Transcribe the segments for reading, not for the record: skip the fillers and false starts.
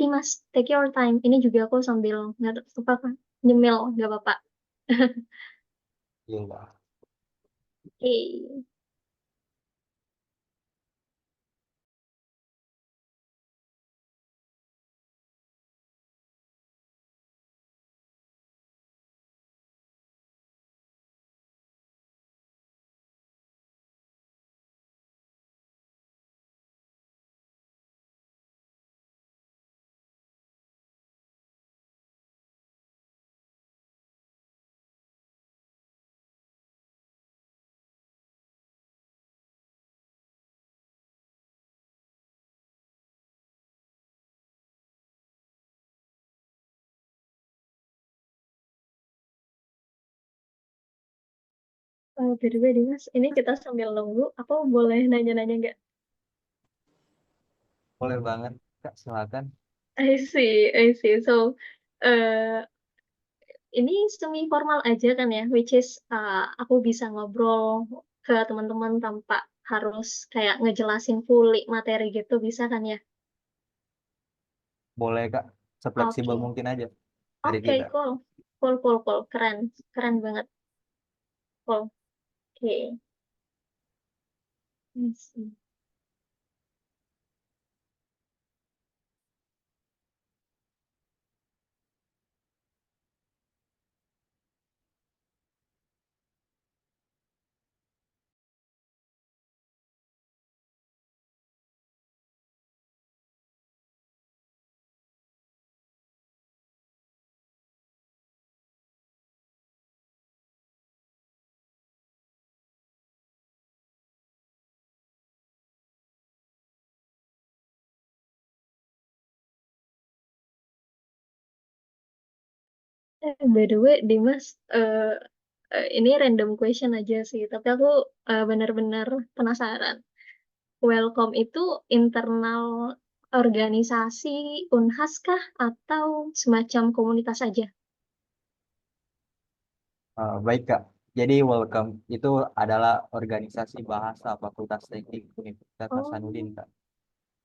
Mas, take your time. Ini juga aku sambil apa, nyemil, nggak apa-apa. Iya. Oke. By the way, Mas, ini kita sambil nunggu. Aku boleh nanya-nanya nggak? Boleh banget, Kak, silakan. I see, I see. So, eh ini semi formal aja kan ya, which is aku bisa ngobrol ke teman-teman tanpa harus kayak ngejelasin fully materi gitu, bisa kan ya? Boleh, Kak. Sefleksibel Oke, mungkin aja dari oke, kita. cool, cool, cool, cool, keren, keren banget, cool. Oke, I see. By the way, Dimas, ini random question aja sih, tapi aku benar-benar penasaran. Welcome itu internal organisasi Unhas kah atau semacam komunitas aja? Baik, Kak. Jadi welcome itu adalah organisasi bahasa Fakultas Teknik Universitas Hasanuddin, Oh, Kak.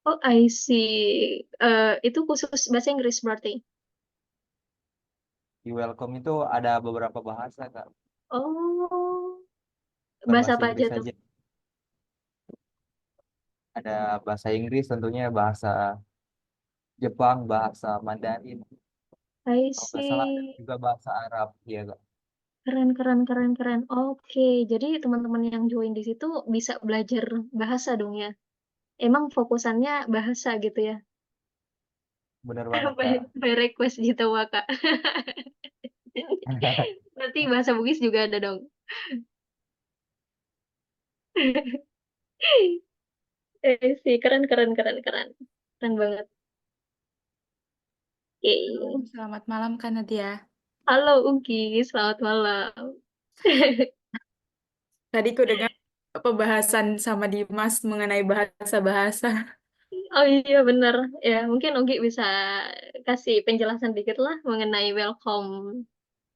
oh, I see. Itu khusus bahasa Inggris berarti? Di welcome itu ada beberapa bahasa, Kak. Oh, Bukan bahasa bahasa apa aja Inggris tuh? saja. Ada bahasa Inggris tentunya, bahasa Jepang, bahasa Mandarin. I Kalau nggak salah ada see. juga bahasa Arab, ya, Kak. Keren, keren, keren, keren. Oke, jadi teman-teman yang join di situ bisa belajar bahasa dong ya? Emang fokusannya bahasa gitu ya? Benar banget, By, Kak. by request gitu, Wak, Kak. Nanti bahasa Bugis juga ada dong. Sih, keren, keren, keren, keren. Keren banget. Halo, Oke. selamat malam Kak Nadia. Halo Ugi, selamat malam. Tadi ku dengar pembahasan sama Dimas mengenai bahasa-bahasa. Oh iya bener. Ya, mungkin Ugi bisa kasih penjelasan dikit lah mengenai welcome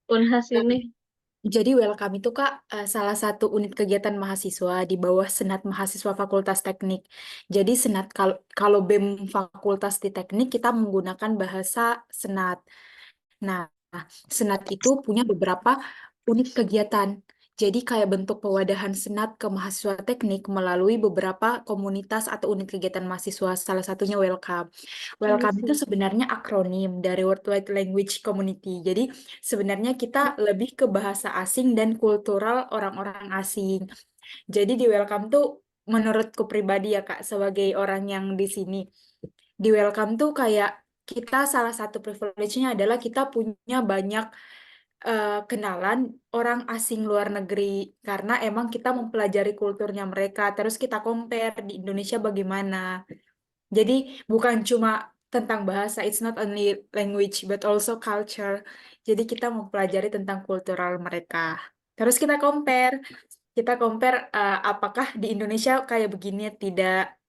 Unhas ini. Jadi welcome itu Kak salah satu unit kegiatan mahasiswa di bawah Senat Mahasiswa Fakultas Teknik. Jadi Senat kalau BEM Fakultas di Teknik kita menggunakan bahasa Senat. Nah, Senat itu punya beberapa unit kegiatan. Jadi kayak bentuk pewadahan Senat ke mahasiswa teknik melalui beberapa komunitas atau unit kegiatan mahasiswa, salah satunya Welcome. I Welcome itu see. sebenarnya akronim dari Worldwide Language Community. Jadi sebenarnya kita lebih ke bahasa asing dan kultural orang-orang asing. Jadi di Welcome tuh menurutku pribadi ya Kak, sebagai orang yang di sini, di Welcome tuh kayak kita salah satu privilege-nya adalah kita punya banyak kenalan orang asing luar negeri karena emang kita mempelajari kulturnya mereka, terus kita compare di Indonesia bagaimana. Jadi bukan cuma tentang bahasa, it's not only language but also culture. Jadi kita mempelajari tentang kultural mereka. Terus kita compare apakah di Indonesia kayak begini tidak.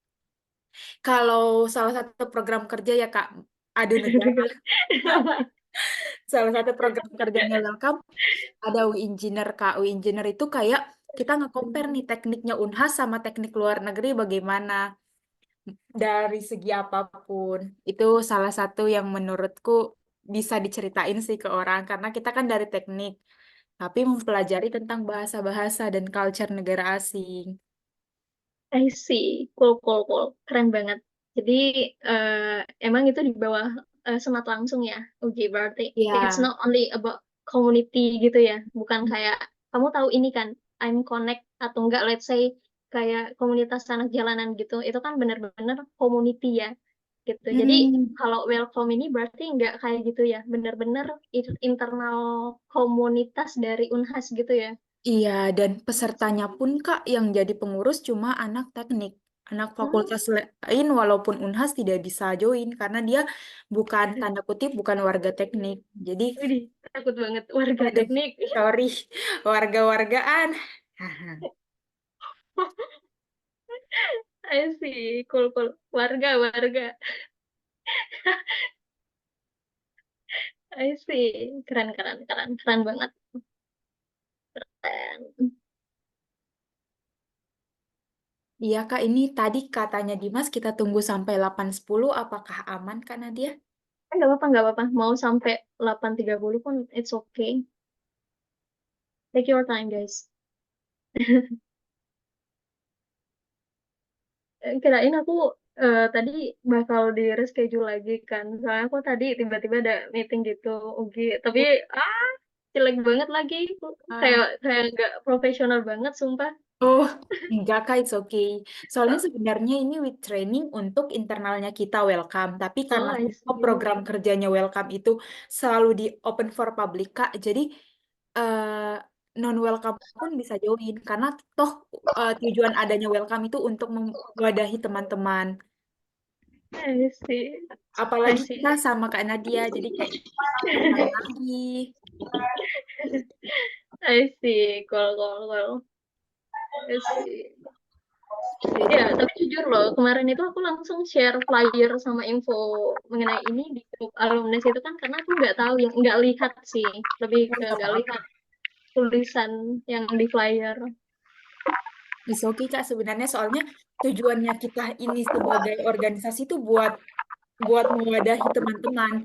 Kalau salah satu program kerja ya Kak, adu negara. Salah satu program kerjanya Welcome ada UI Engineer Kak. UI Engineer itu kayak kita nge-compare nih tekniknya Unhas sama teknik luar negeri bagaimana. dari segi apapun. Itu salah satu yang menurutku bisa diceritain sih ke orang karena kita kan dari teknik, tapi mempelajari tentang bahasa-bahasa dan culture negara asing. I see, cool, cool, cool, keren banget. Jadi emang itu di bawah senat langsung ya, Ugi berarti. It's Ya. not only about community gitu ya, bukan kayak kamu tahu ini kan, I'm connect atau enggak, let's say kayak komunitas anak jalanan gitu, itu kan bener-bener community ya, gitu. Jadi Hmm. kalau welcome ini berarti enggak kayak gitu ya, bener-bener internal komunitas dari Unhas gitu ya. Iya, dan pesertanya pun Kak yang jadi pengurus cuma anak teknik. Anak Hmm, fakultas lain walaupun Unhas tidak bisa join karena dia bukan tanda kutip bukan warga teknik. Jadi, widih, takut banget warga aduh, teknik. sorry, warga-wargaan. I see, cool, cool. Warga, warga. I see. Keren, keren, keren. Keren banget. Keren. Iya Kak, ini tadi katanya Dimas kita tunggu sampai 8.10. Apakah aman Kak Nadia? Nggak apa-apa, nggak apa-apa. Mau sampai 8.30 pun, it's okay. Take your time, guys. Kirain aku tadi bakal di reschedule lagi kan. Soalnya aku tadi tiba-tiba ada meeting gitu, Ugi. Tapi, ah, jelek banget lagi. Ah, Kayak nggak profesional banget, sumpah. oh, enggak Kak, it's okay. Soalnya sebenarnya ini with training untuk internalnya kita welcome. Tapi karena Oh, I semua see. program kerjanya welcome itu selalu di open for public Kak, jadi eh, non welcome pun bisa join. Karena toh tujuan adanya welcome itu untuk mewadahi teman-teman. I see. I Apalagi kita see. sama Kak Nadia, jadi kayak kenal lagi. I see. Cool, cool, cool. I see. Jadi Ya, tapi jujur loh, kemarin itu aku langsung share flyer sama info mengenai ini di grup alumni itu kan karena aku nggak tahu, yang nggak lihat sih, lebih ke nggak nggak apa-apa. lihat tulisan yang di flyer. It's okay Kak sebenarnya soalnya tujuannya kita ini sebagai organisasi itu buat buat mewadahi teman-teman.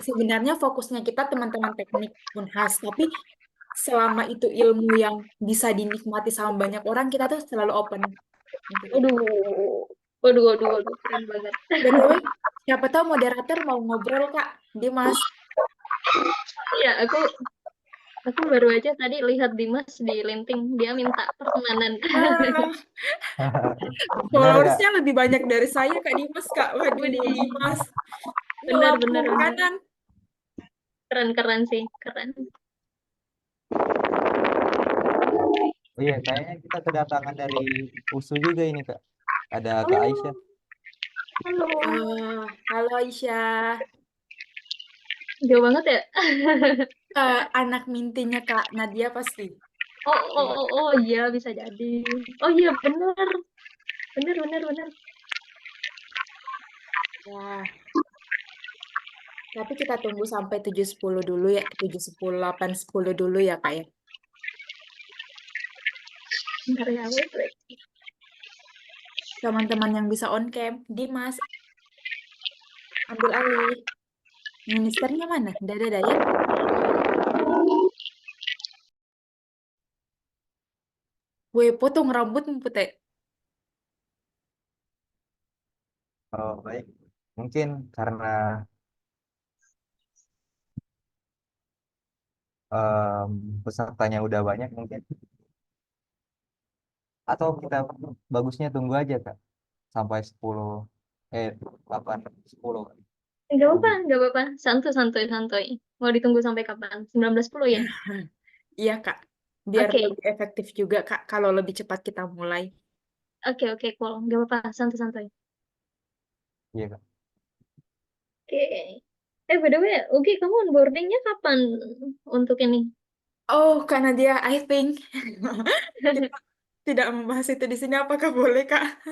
Sebenarnya fokusnya kita teman-teman teknik Unhas, tapi selama itu ilmu yang bisa dinikmati sama banyak orang, kita tuh selalu open untuk itu. Waduh, waduh, waduh, waduh, keren banget. BTW, siapa tahu moderator mau ngobrol Kak, Dimas. Ya, aku baru aja tadi lihat Dimas di LinkedIn, dia minta pertemanan. Ah, Benar gak? followersnya lebih banyak dari saya Kak Dimas Kak. Waduh, Widih, Dimas. Ini bener, lampu bener, bener. kanan. Keren, keren sih, keren. Oh iya, kayaknya kita kedatangan dari USU juga ini Kak. Ada Kak Aisyah. Oh, halo. Halo Aisyah. Jauh banget ya? Anak mintinya Kak Nadia pasti. Oh, iya, bisa jadi. Oh iya, bener. Bener, bener, bener. Ya, tapi kita tunggu sampai 7.10 dulu ya. 7.10, 8.10 dulu ya Kak ya. Bentar ya, wait, wait. Teman-teman yang bisa on cam, Dimas, ambil alih. Ministernya mana? Dada ya. Weh, potong rambutmu putih. Oh baik. Mungkin karena em, pesertanya udah banyak mungkin. Atau kita bagusnya tunggu aja Kak. Sampai 10, 8, 10. Enggak apa-apa, Ugi. enggak apa-apa. Santuy, santuy, santuy. Mau ditunggu sampai kapan? 19.10 ya? Iya Kak, biar Oke, lebih efektif juga Kak kalau lebih cepat kita mulai. oke, cool. Enggak apa-apa, santuy, santuy. Iya Kak. Oke. By the way, Ugi, kamu onboardingnya kapan untuk ini? Oh, karena dia, I think kita tidak membahas itu di sini. Apakah boleh Kak?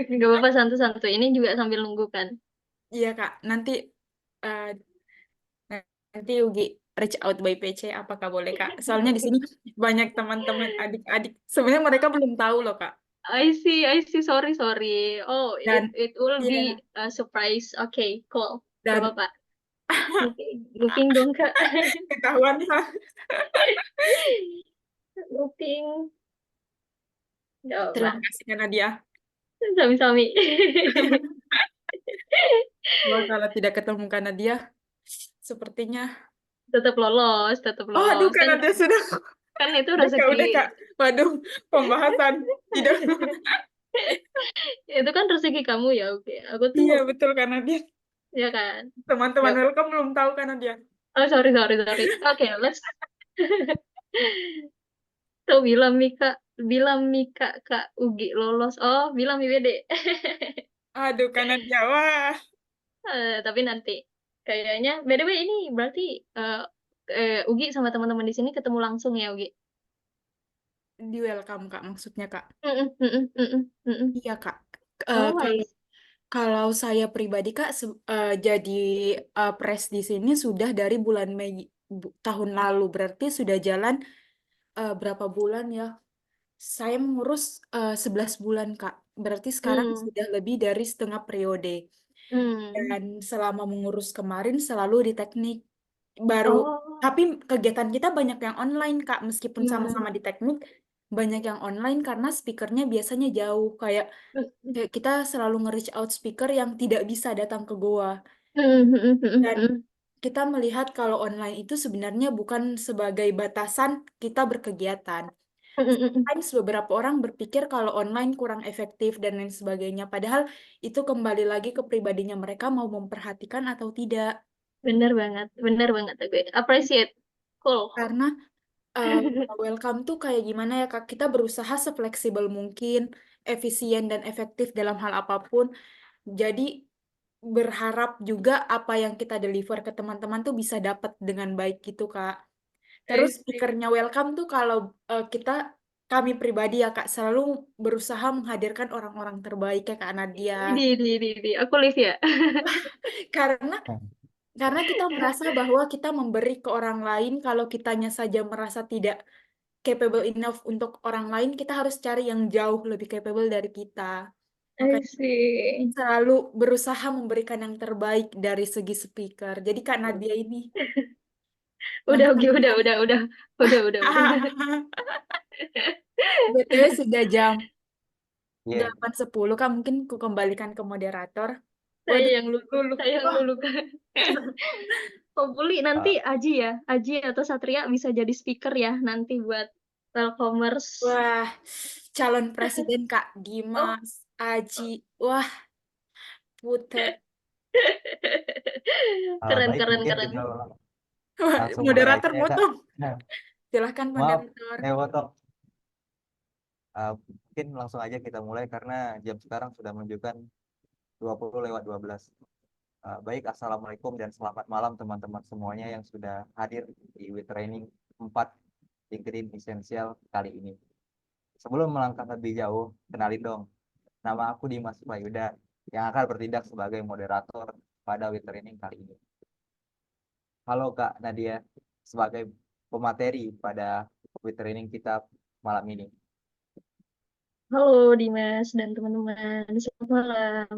Enggak apa-apa, santuy-santuy. Ini juga sambil nunggu kan. Iya Kak, eh, nanti Ugi reach out by PC. Apakah boleh Kak? Soalnya di sini banyak teman-teman adik-adik. Sebenarnya mereka belum tahu loh Kak. I see, sorry, sorry. Oh, Dan it will ya, be a surprise. Okay, cool. Gak dan apa-apa. Nguping dong, Kak. ketahuan lah. Nguping. Gak Terima apa-apa. kasih Kak Nadia. Sami-sami. Wah, kalau tidak ketemu Kak Nadia, sepertinya. Tetap lolos, tetap Oh, aduh, lolos. Kak Nadia sudah. Kan itu Udah Kak, rezeki. udah Kak. Waduh, pembahasan. Tidak. Itu kan rezeki kamu ya, oke. Aku tuh, Iya, betul Kak Nadia. ya kan. Teman-teman Gak. welcome belum tahu Kak Nadia. Oh, sorry. Oke, let's. Tuh bilang Mika Kak Ugi lolos. Oh, bilang BBD. Aduh, Kak Nadia. Wah. Tapi nanti kayaknya by the way ini berarti Ugi sama teman-teman di sini ketemu langsung ya, Ugi? Di welcome Kak, maksudnya Kak. Mm-mm. Iya Kak. Oh, I Kalau see. kalau saya pribadi Kak, jadi pres di sini sudah dari bulan Mei tahun lalu. Berarti sudah jalan berapa bulan ya? Saya mengurus 11 bulan Kak. Berarti sekarang Hmm. sudah lebih dari setengah periode. Hmm. Dan selama mengurus kemarin selalu di teknik. Baru, Oh. tapi kegiatan kita banyak yang online Kak. Meskipun sama-sama Hmm. di teknik, banyak yang online karena speakernya biasanya jauh. Kayak kita selalu nge-reach out speaker yang tidak bisa datang ke Goa. Dan kita melihat kalau online itu sebenarnya bukan sebagai batasan kita berkegiatan. Sometimes beberapa orang berpikir kalau online kurang efektif dan lain sebagainya. Padahal itu kembali lagi ke pribadinya mereka mau memperhatikan atau tidak. Bener banget gue appreciate. Cool. Karena uh, welcome tuh kayak gimana ya Kak, kita berusaha sefleksibel mungkin, efisien dan efektif dalam hal apapun. Jadi berharap juga apa yang kita deliver ke teman-teman tuh bisa dapat dengan baik gitu Kak. I Terus see. speakernya welcome tuh kalau kami pribadi ya Kak selalu berusaha menghadirkan orang-orang terbaik ya Kak Nadia. Di. Aku live ya. Karena karena kita merasa bahwa kita memberi ke orang lain kalau kitanya saja merasa tidak capable enough untuk orang lain, kita harus cari yang jauh lebih capable dari kita. I Makanya see. selalu berusaha memberikan yang terbaik dari segi speaker. Jadi Kak Nadia ini Udah, mengenal Ugi, udah. BTW sudah jam Iya. 8.10 Kak, mungkin ku kembalikan ke moderator. Saya Waduh, yang lulu, lulu. saya yang Wah, lulu kan. Hopefully nanti Uh, Aji atau Satria bisa jadi speaker ya nanti buat Welcomers. wah, calon presiden Kak Oh, Dimas, Aji, wah, Putet. keren, Baik, keren, mungkin keren. kita Wah, langsung mulai aja moderator ya Kak. motong. Nah, Silahkan maaf, moderator. Woto. Mungkin langsung aja kita mulai karena jam sekarang sudah menunjukkan 20:12. Baik, Assalamualaikum dan selamat malam teman-teman semuanya yang sudah hadir di We Training 4 LinkedIn Essential kali ini. Sebelum melangkah lebih jauh, kenalin dong. Nama aku Dimas Bayuda yang akan bertindak sebagai moderator pada We Training kali ini. Halo Kak Nadia, sebagai pemateri pada We Training kita malam ini. Halo Dimas dan teman-teman, selamat malam.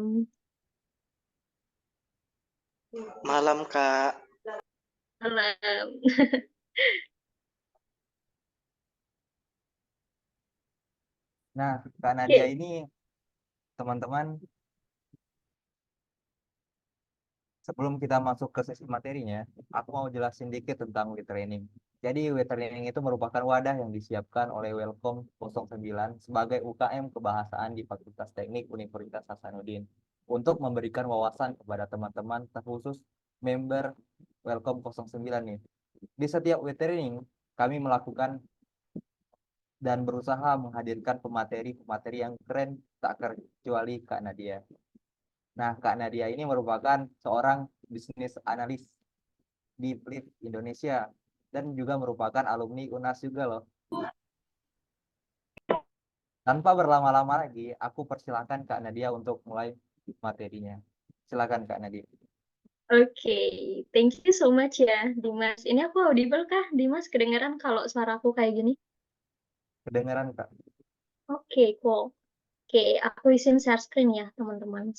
Malam, Kak. Malam. Nah, Kak Nadia Oke, ini teman-teman, sebelum kita masuk ke sesi materinya, aku mau jelasin dikit tentang We Training. Jadi We Training itu merupakan wadah yang disiapkan oleh Welcome 09 sebagai UKM kebahasaan di Fakultas Teknik Universitas Hasanuddin untuk memberikan wawasan kepada teman-teman terkhusus member Welcome 09 nih. Di setiap We Training, kami melakukan dan berusaha menghadirkan pemateri-pemateri yang keren tak kecuali Kak Nadia. Nah, Kak Nadia ini merupakan seorang bisnis analis di PLIT Indonesia dan juga merupakan alumni UNAS juga loh. Tanpa berlama-lama lagi, aku persilakan Kak Nadia untuk mulai materinya. Silakan Kak Nadia. oke. Thank you so much ya, Dimas. Ini aku audible kah, Dimas? Kedengeran kalau suaraku kayak gini? Kedengaran Kak. Oke, cool. Oke, aku izin share screen ya, teman-teman.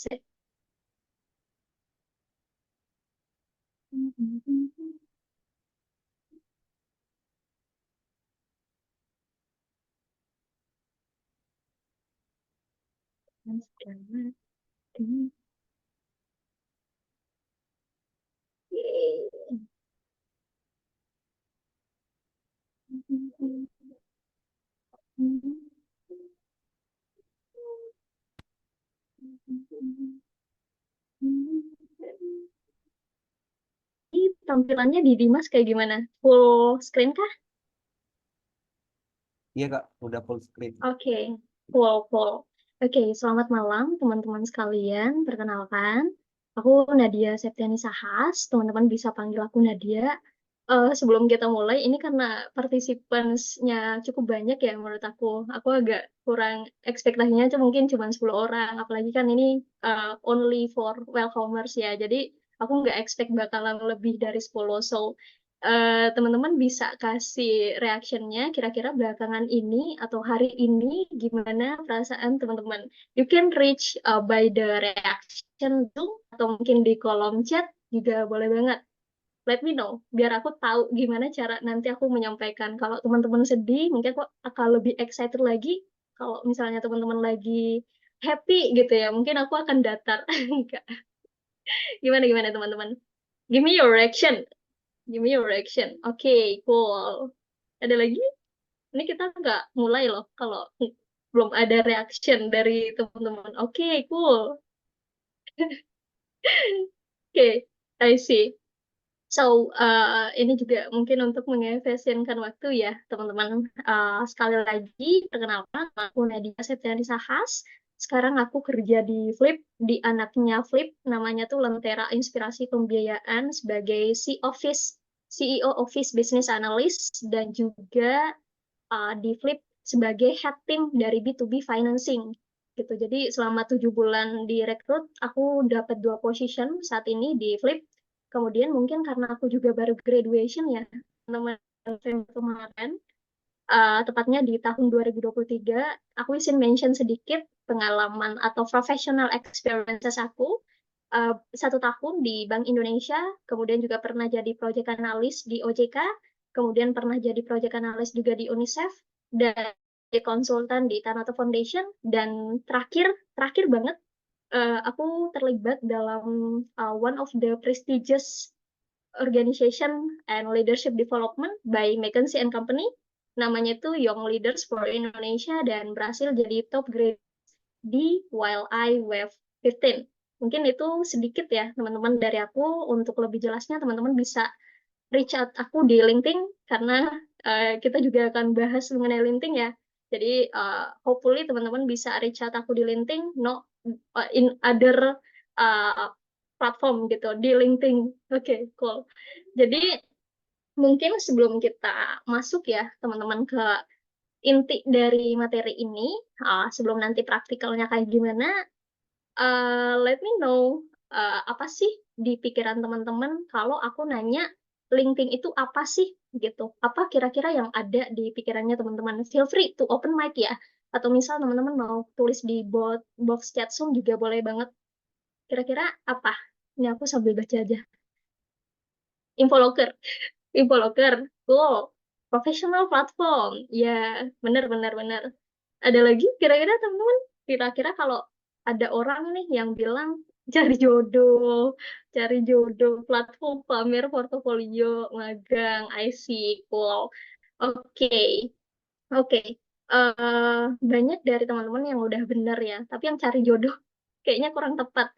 Ini tampilannya di Dimas kayak gimana? Full screen kah? Iya Kak, udah full screen. Oke, full. Oke, selamat malam teman-teman sekalian. Perkenalkan, aku Nadia Septiani Sahas. Teman-teman bisa panggil aku Nadia. Sebelum kita mulai, ini karena participants-nya cukup banyak ya menurut aku. Aku agak kurang ekspektasinya mungkin cuma 10 orang. Apalagi kan ini only for welcomers ya. Jadi aku nggak expect bakalan lebih dari 10. So, teman-teman bisa kasih reactionnya kira-kira belakangan ini atau hari ini gimana perasaan teman-teman. You can reach by the reaction Zoom atau mungkin di kolom chat juga boleh banget. Let me know biar aku tahu gimana cara nanti aku menyampaikan. Kalau teman-teman sedih mungkin aku akan lebih excited lagi. Kalau misalnya teman-teman lagi happy gitu ya mungkin aku akan datar. Enggak. Gimana teman-teman, give me your reaction. Give me your reaction. Oke, cool. Ada lagi? Ini kita nggak mulai loh kalau belum ada reaction dari teman-teman. Oke, cool. Oke, I see. So, ini juga mungkin untuk mengefisienkan waktu ya, teman-teman. Sekali lagi, perkenalkan, aku Nadia Septiani Sahas. Sekarang aku kerja di Flip, di anaknya Flip, namanya tuh Lentera Inspirasi Pembiayaan sebagai CEO Office Business Analyst, dan juga di Flip sebagai head team dari B2B financing. Gitu. Jadi selama 7 bulan direkrut, aku dapat 2 position saat ini di Flip. Kemudian mungkin karena aku juga baru graduation ya, teman-teman kemarin, tepatnya di tahun 2023, aku izin mention sedikit pengalaman atau professional experiences aku. 1 tahun di Bank Indonesia, kemudian juga pernah jadi project analyst di OJK, kemudian pernah jadi project analyst juga di UNICEF, dan jadi konsultan di Tanato Foundation, dan terakhir banget aku terlibat dalam one of the prestigious organization and leadership development by McKinsey and Company, namanya itu Young Leaders for Indonesia, dan berhasil jadi top grade di While I Wave 15. Mungkin itu sedikit ya teman-teman dari aku. Untuk lebih jelasnya teman-teman bisa reach out aku di LinkedIn karena kita juga akan bahas mengenai LinkedIn ya. Jadi hopefully teman-teman bisa reach out aku di LinkedIn, no in other uh, platform gitu di LinkedIn. Oke, cool. Jadi mungkin sebelum kita masuk ya teman-teman ke inti dari materi ini, sebelum nanti praktikalnya kayak gimana, let me know apa sih di pikiran teman-teman kalau aku nanya LinkedIn itu apa sih gitu. Apa kira-kira yang ada di pikirannya teman-teman? Feel free to open mic ya. Atau misal teman-teman mau tulis di box chat Zoom juga boleh banget. Kira-kira apa? Ini aku sambil baca aja. Infoloker. Infoloker. Cool. Professional platform. Ya, benar. Ada lagi kira-kira teman-teman? Kira-kira kalau ada orang nih yang bilang cari jodoh, platform pamer portofolio, magang, IC, cool. Oke, oke. Banyak dari teman-teman yang udah bener ya, tapi yang cari jodoh kayaknya kurang tepat.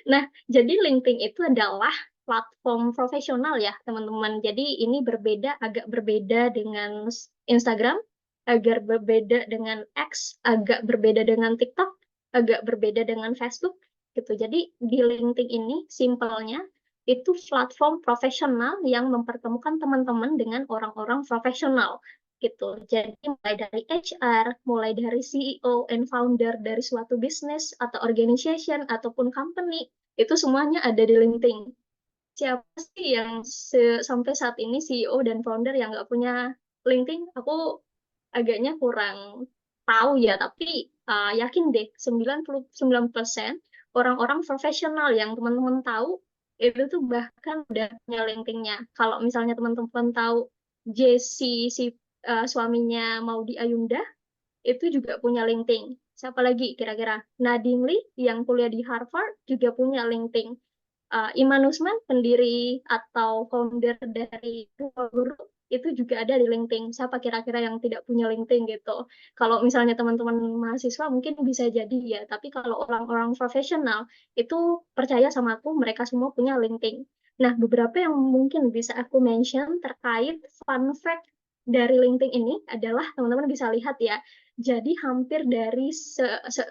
Nah, jadi LinkedIn itu adalah platform profesional ya, teman-teman. Jadi ini agak berbeda dengan Instagram, agak berbeda dengan X, agak berbeda dengan TikTok, agak berbeda dengan Facebook gitu. Jadi di LinkedIn ini simpelnya itu platform profesional yang mempertemukan teman-teman dengan orang-orang profesional gitu. Jadi mulai dari HR, mulai dari CEO and founder dari suatu bisnis atau organization ataupun company, itu semuanya ada di LinkedIn. Siapa sih yang sampai saat ini CEO dan founder yang nggak punya LinkedIn? Aku agaknya kurang tahu ya, tapi yakin deh 99% orang-orang profesional yang teman-teman tahu itu tuh bahkan udah punya LinkedIn-nya. Kalau misalnya teman-teman tahu Jesse si suaminya Maudy Ayunda itu juga punya LinkedIn. Siapa lagi kira-kira? Nadine Lee yang kuliah di Harvard juga punya LinkedIn. Iman Usman, pendiri atau founder dari Ruang Guru, itu juga ada di LinkedIn. Siapa kira-kira yang tidak punya LinkedIn gitu? Kalau misalnya teman-teman mahasiswa mungkin bisa jadi ya, tapi kalau orang-orang profesional itu percaya sama aku, mereka semua punya LinkedIn. Nah, beberapa yang mungkin bisa aku mention terkait fun fact dari LinkedIn ini adalah teman-teman bisa lihat ya. Jadi hampir dari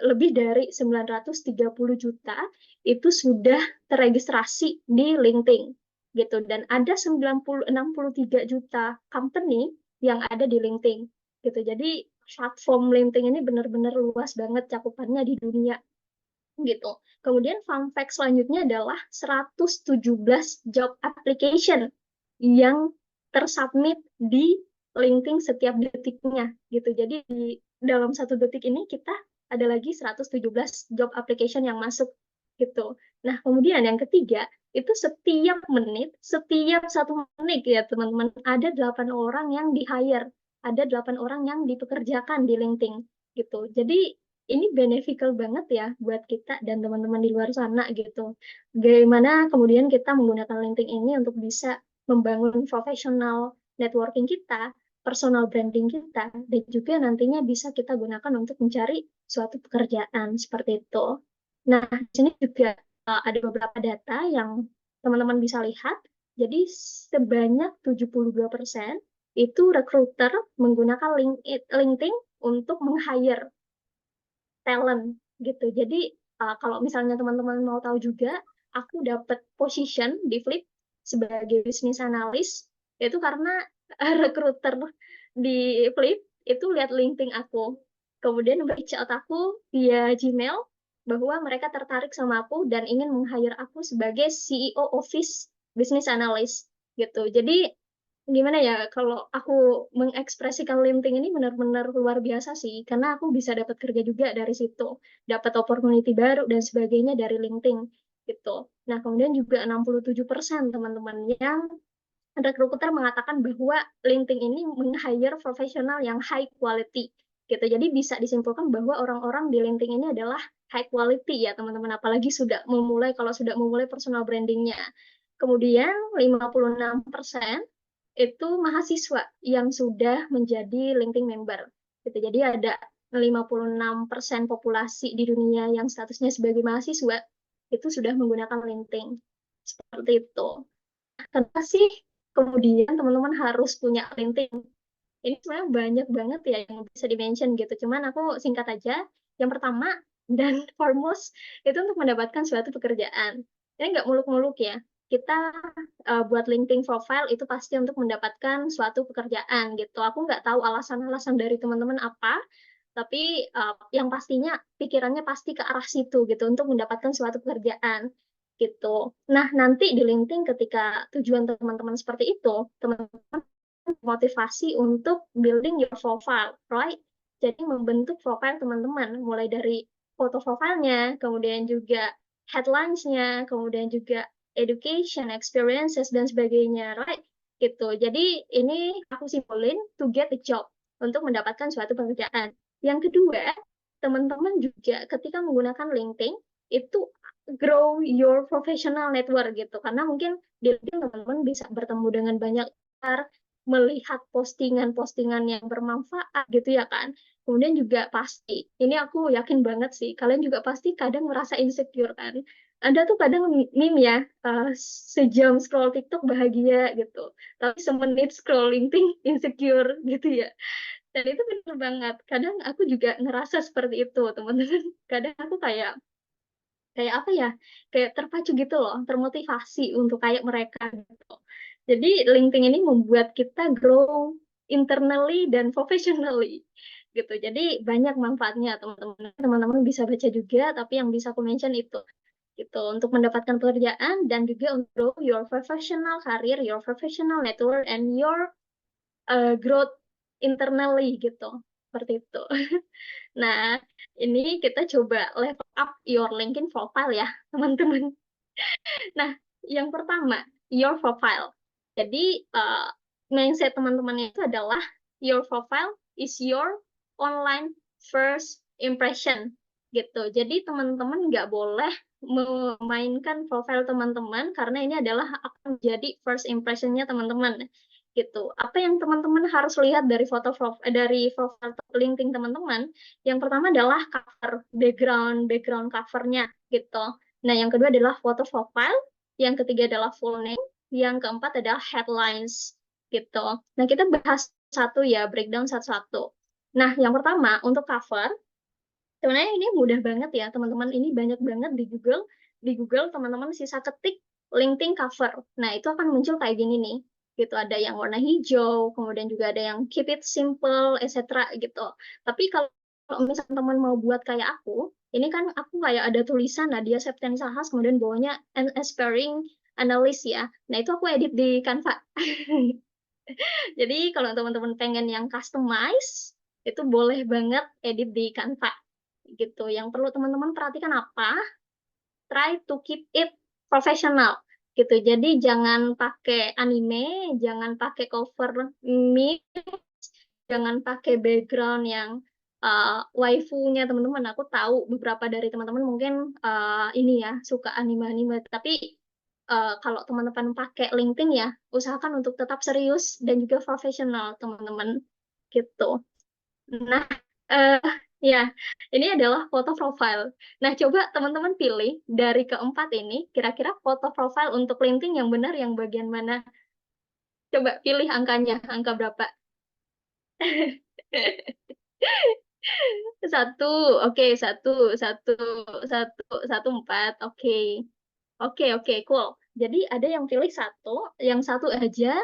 lebih dari 930 juta itu sudah terregistrasi di LinkedIn gitu, dan ada 63 juta company yang ada di LinkedIn gitu. Jadi platform LinkedIn ini benar-benar luas banget cakupannya di dunia gitu. Kemudian fun fact selanjutnya adalah 117 job application yang tersubmit di LinkedIn setiap detiknya gitu. Jadi di dalam 1 detik ini kita ada lagi 117 job application yang masuk gitu. Nah, kemudian yang ketiga, itu setiap menit, setiap 1 menit ya teman-teman, ada 8 orang yang di-hire, ada 8 orang yang dipekerjakan di LinkedIn gitu. Jadi ini beneficial banget ya buat kita dan teman-teman di luar sana gitu. Bagaimana kemudian kita menggunakan LinkedIn ini untuk bisa membangun profesional networking kita, personal branding kita, dan juga nantinya bisa kita gunakan untuk mencari suatu pekerjaan seperti itu. Nah, di sini juga ada beberapa data yang teman-teman bisa lihat. Jadi sebanyak 72% itu recruiter menggunakan LinkedIn untuk meng-hire talent gitu. Jadi kalau misalnya teman-teman mau tahu juga, aku dapat position di Flip sebagai business analyst itu karena recruiter di Flip itu lihat LinkedIn aku. Kemudian reach out aku via Gmail bahwa mereka tertarik sama aku dan ingin meng-hire aku sebagai CEO Office Business Analyst gitu. Jadi gimana ya, kalau aku mengekspresikan LinkedIn ini benar-benar luar biasa sih, karena aku bisa dapat kerja juga dari situ, dapat opportunity baru dan sebagainya dari LinkedIn gitu. Nah, kemudian juga 67% teman-teman yang recruiter mengatakan bahwa LinkedIn ini meng-hire profesional yang high quality gitu. Jadi bisa disimpulkan bahwa orang-orang di LinkedIn ini adalah high quality ya teman-teman, apalagi kalau sudah memulai personal brandingnya. Kemudian 56% itu mahasiswa yang sudah menjadi LinkedIn member. Gitu. Jadi ada 56% populasi di dunia yang statusnya sebagai mahasiswa itu sudah menggunakan LinkedIn. Seperti itu. Kenapa sih kemudian teman-teman harus punya LinkedIn? Ini sebenarnya banyak banget ya yang bisa di-mention gitu. Cuman aku singkat aja. Yang pertama dan foremost itu untuk mendapatkan suatu pekerjaan. Ini nggak muluk-muluk ya. Kita buat LinkedIn profile itu pasti untuk mendapatkan suatu pekerjaan gitu. Aku nggak tahu alasan-alasan dari teman-teman apa, tapi yang pastinya pikirannya pasti ke arah situ gitu untuk mendapatkan suatu pekerjaan gitu. Nah, nanti di LinkedIn ketika tujuan teman-teman seperti itu, teman-teman motivasi untuk building your profile, right? Jadi membentuk profile teman-teman, mulai dari foto profilnya, kemudian juga headlines-nya, kemudian juga education, experiences, dan sebagainya, right? Gitu. Jadi ini aku simpulin to get a job, untuk mendapatkan suatu pekerjaan. Yang kedua, teman-teman juga ketika menggunakan LinkedIn, itu grow your professional network gitu. Karena mungkin di LinkedIn teman-teman bisa bertemu dengan banyak orang, melihat postingan-postingan yang bermanfaat gitu ya kan. Kemudian juga pasti, ini aku yakin banget sih, kalian juga pasti kadang merasa insecure kan. Anda tuh kadang meme ya, sejam scroll TikTok bahagia gitu, tapi semenit scroll LinkedIn insecure gitu ya. Dan itu benar banget. Kadang aku juga ngerasa seperti itu, teman-teman. Kadang aku kayak kayak apa ya, kayak terpacu gitu loh, termotivasi untuk kayak mereka gitu. Jadi LinkedIn ini membuat kita grow internally dan professionally gitu. Jadi banyak manfaatnya teman-teman. Teman-teman bisa baca juga, tapi yang bisa aku mention itu gitu untuk mendapatkan pekerjaan dan juga untuk grow your professional career, your professional network, and your growth internally gitu. Seperti itu. Nah, ini kita coba level up your LinkedIn profile ya, teman-teman. Nah, yang pertama, your profile. Jadi, mindset teman-teman itu adalah your profile is your online first impression gitu. Jadi, teman-teman nggak boleh memainkan profile teman-teman karena ini adalah akan menjadi first impression-nya teman-teman gitu. Apa yang teman-teman harus lihat dari dari profile LinkedIn teman-teman? Yang pertama adalah cover, background covernya gitu. Nah, yang kedua adalah foto profile, yang ketiga adalah full name, yang keempat adalah headlines gitu. Nah, kita bahas satu ya, breakdown satu-satu. Nah, yang pertama untuk cover, sebenarnya ini mudah banget ya, teman-teman. Ini banyak banget di Google. Di Google teman-teman sisa ketik LinkedIn cover. Nah, itu akan muncul kayak gini nih. Gitu, ada yang warna hijau, kemudian juga ada yang keep it simple, etc. gitu. Tapi kalau misalnya teman mau buat kayak aku, ini kan aku kayak ada tulisan Nadia Septiani Sahas, kemudian bawahnya an aspiring analyst ya. Nah, itu aku edit di Canva. Jadi kalau teman-teman pengen yang customize, itu boleh banget edit di Canva gitu. Yang perlu teman-teman perhatikan apa? Try to keep it professional gitu. Jadi jangan pakai anime, jangan pakai cover meme, jangan pakai background yang waifu-nya teman-teman. Aku tahu beberapa dari teman-teman mungkin ini ya suka anime-anime, tapi kalau teman-teman pakai LinkedIn ya, usahakan untuk tetap serius dan juga profesional teman-teman gitu. Nah, eh ya, ini adalah foto profile. Nah, coba teman-teman pilih dari keempat ini, kira-kira foto profile untuk LinkedIn yang benar yang bagian mana? Coba pilih angkanya, angka berapa? Satu, oke, satu, satu, satu, empat, oke. Oke, cool. Jadi ada yang pilih satu, yang satu aja,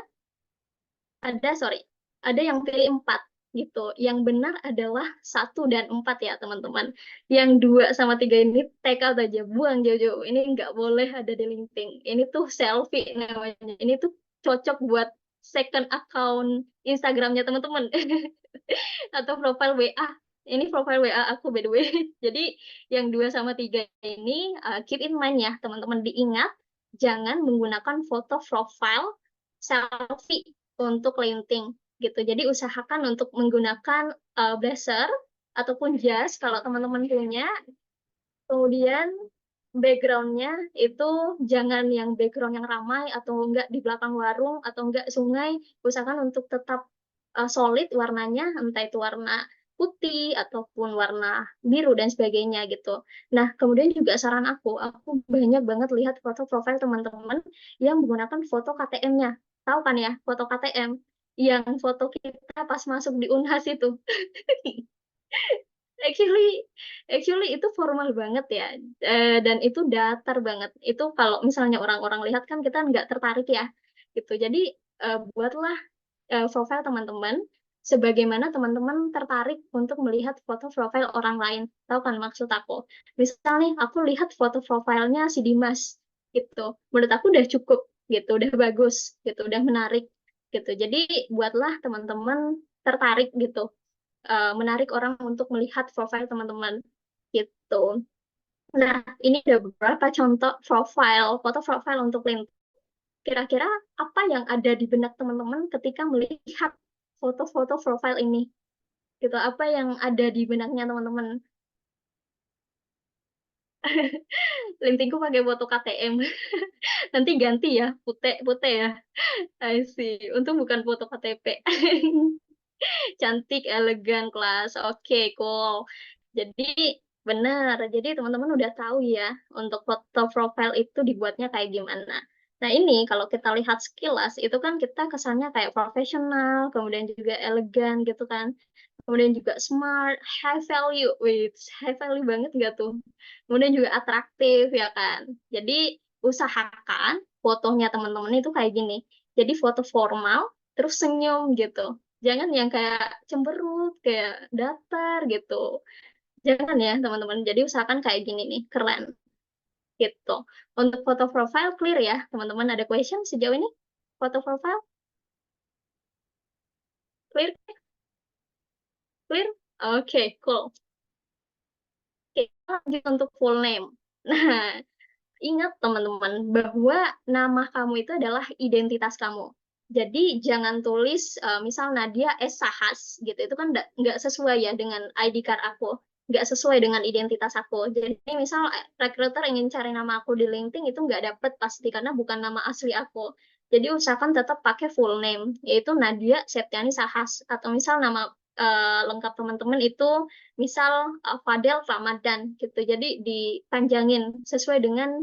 ada yang pilih empat gitu. Yang benar adalah satu dan empat ya teman-teman. Yang dua sama tiga ini take out aja, buang jauh-jauh. Ini nggak boleh ada di LinkedIn. Ini tuh selfie namanya. Ini tuh cocok buat second account Instagramnya teman-teman atau profile WA. Ini profile WA aku by the way. Jadi yang dua sama tiga ini keep in mind ya teman-teman, diingat jangan menggunakan foto profile selfie untuk LinkedIn gitu. Jadi usahakan untuk menggunakan blazer ataupun jas kalau teman-teman punya. Kemudian backgroundnya itu jangan yang background yang ramai atau enggak di belakang warung atau enggak sungai. Usahakan untuk tetap solid warnanya, entah itu warna putih ataupun warna biru dan sebagainya gitu. Nah, kemudian juga saran aku banyak banget lihat foto profil teman-teman yang menggunakan foto KTM-nya. Tahu kan ya, foto KTM yang foto kita pas masuk di Unhas itu. Actually, actually itu formal banget ya, dan itu datar banget. Itu kalau misalnya orang-orang lihat kan kita nggak tertarik ya, gitu. Jadi buatlah profil teman-teman sebagaimana teman-teman tertarik untuk melihat foto profil orang lain. Tahu kan maksud aku? Misal nih, aku lihat foto profilnya si Dimas, gitu. Menurut aku udah cukup, gitu, udah bagus, gitu, udah menarik, gitu. Jadi buatlah teman-teman tertarik gitu, menarik orang untuk melihat profil teman-teman gitu. Nah, ini ada beberapa contoh profile, foto profile untuk LinkedIn. Kira-kira apa yang ada di benak teman-teman ketika melihat foto-foto profile ini? Gitu, apa yang ada di benaknya teman-teman? LinkedInku pakai foto KTM. Nanti ganti ya, putih ya. I see. Untung bukan foto KTP. Cantik, elegan, kelas. Oke, cool. Jadi benar. Jadi teman-teman udah tahu ya untuk foto profile itu dibuatnya kayak gimana. Nah ini kalau kita lihat sekilas itu kan kita kesannya kayak profesional, kemudian juga elegan gitu kan. Kemudian juga smart, high value. Wih, high value banget nggak tuh? Kemudian juga atraktif ya kan. Jadi usahakan fotonya teman-teman itu kayak gini. Jadi foto formal, terus senyum gitu. Jangan yang kayak cemberut, kayak datar gitu. Jangan ya teman-teman. Jadi usahakan kayak gini nih, keren gitu. Untuk foto profile clear ya teman-teman. Ada question sejauh ini? Foto profile clear? Clear? Oke, cool. lanjut untuk full name. Nah, ingat teman-teman bahwa nama kamu itu adalah identitas kamu. Jadi jangan tulis misal Nadia S. Sahas gitu. Itu kan nggak sesuai ya dengan ID card aku. Nggak sesuai dengan identitas aku. Jadi misal recruiter ingin cari nama aku di LinkedIn itu nggak dapet pasti karena bukan nama asli aku. Jadi usahakan tetap pakai full name, yaitu Nadia Septiani Sahas. Atau misal nama lengkap teman-teman itu misal Fadel Ramadan gitu. Jadi dipanjangin sesuai dengan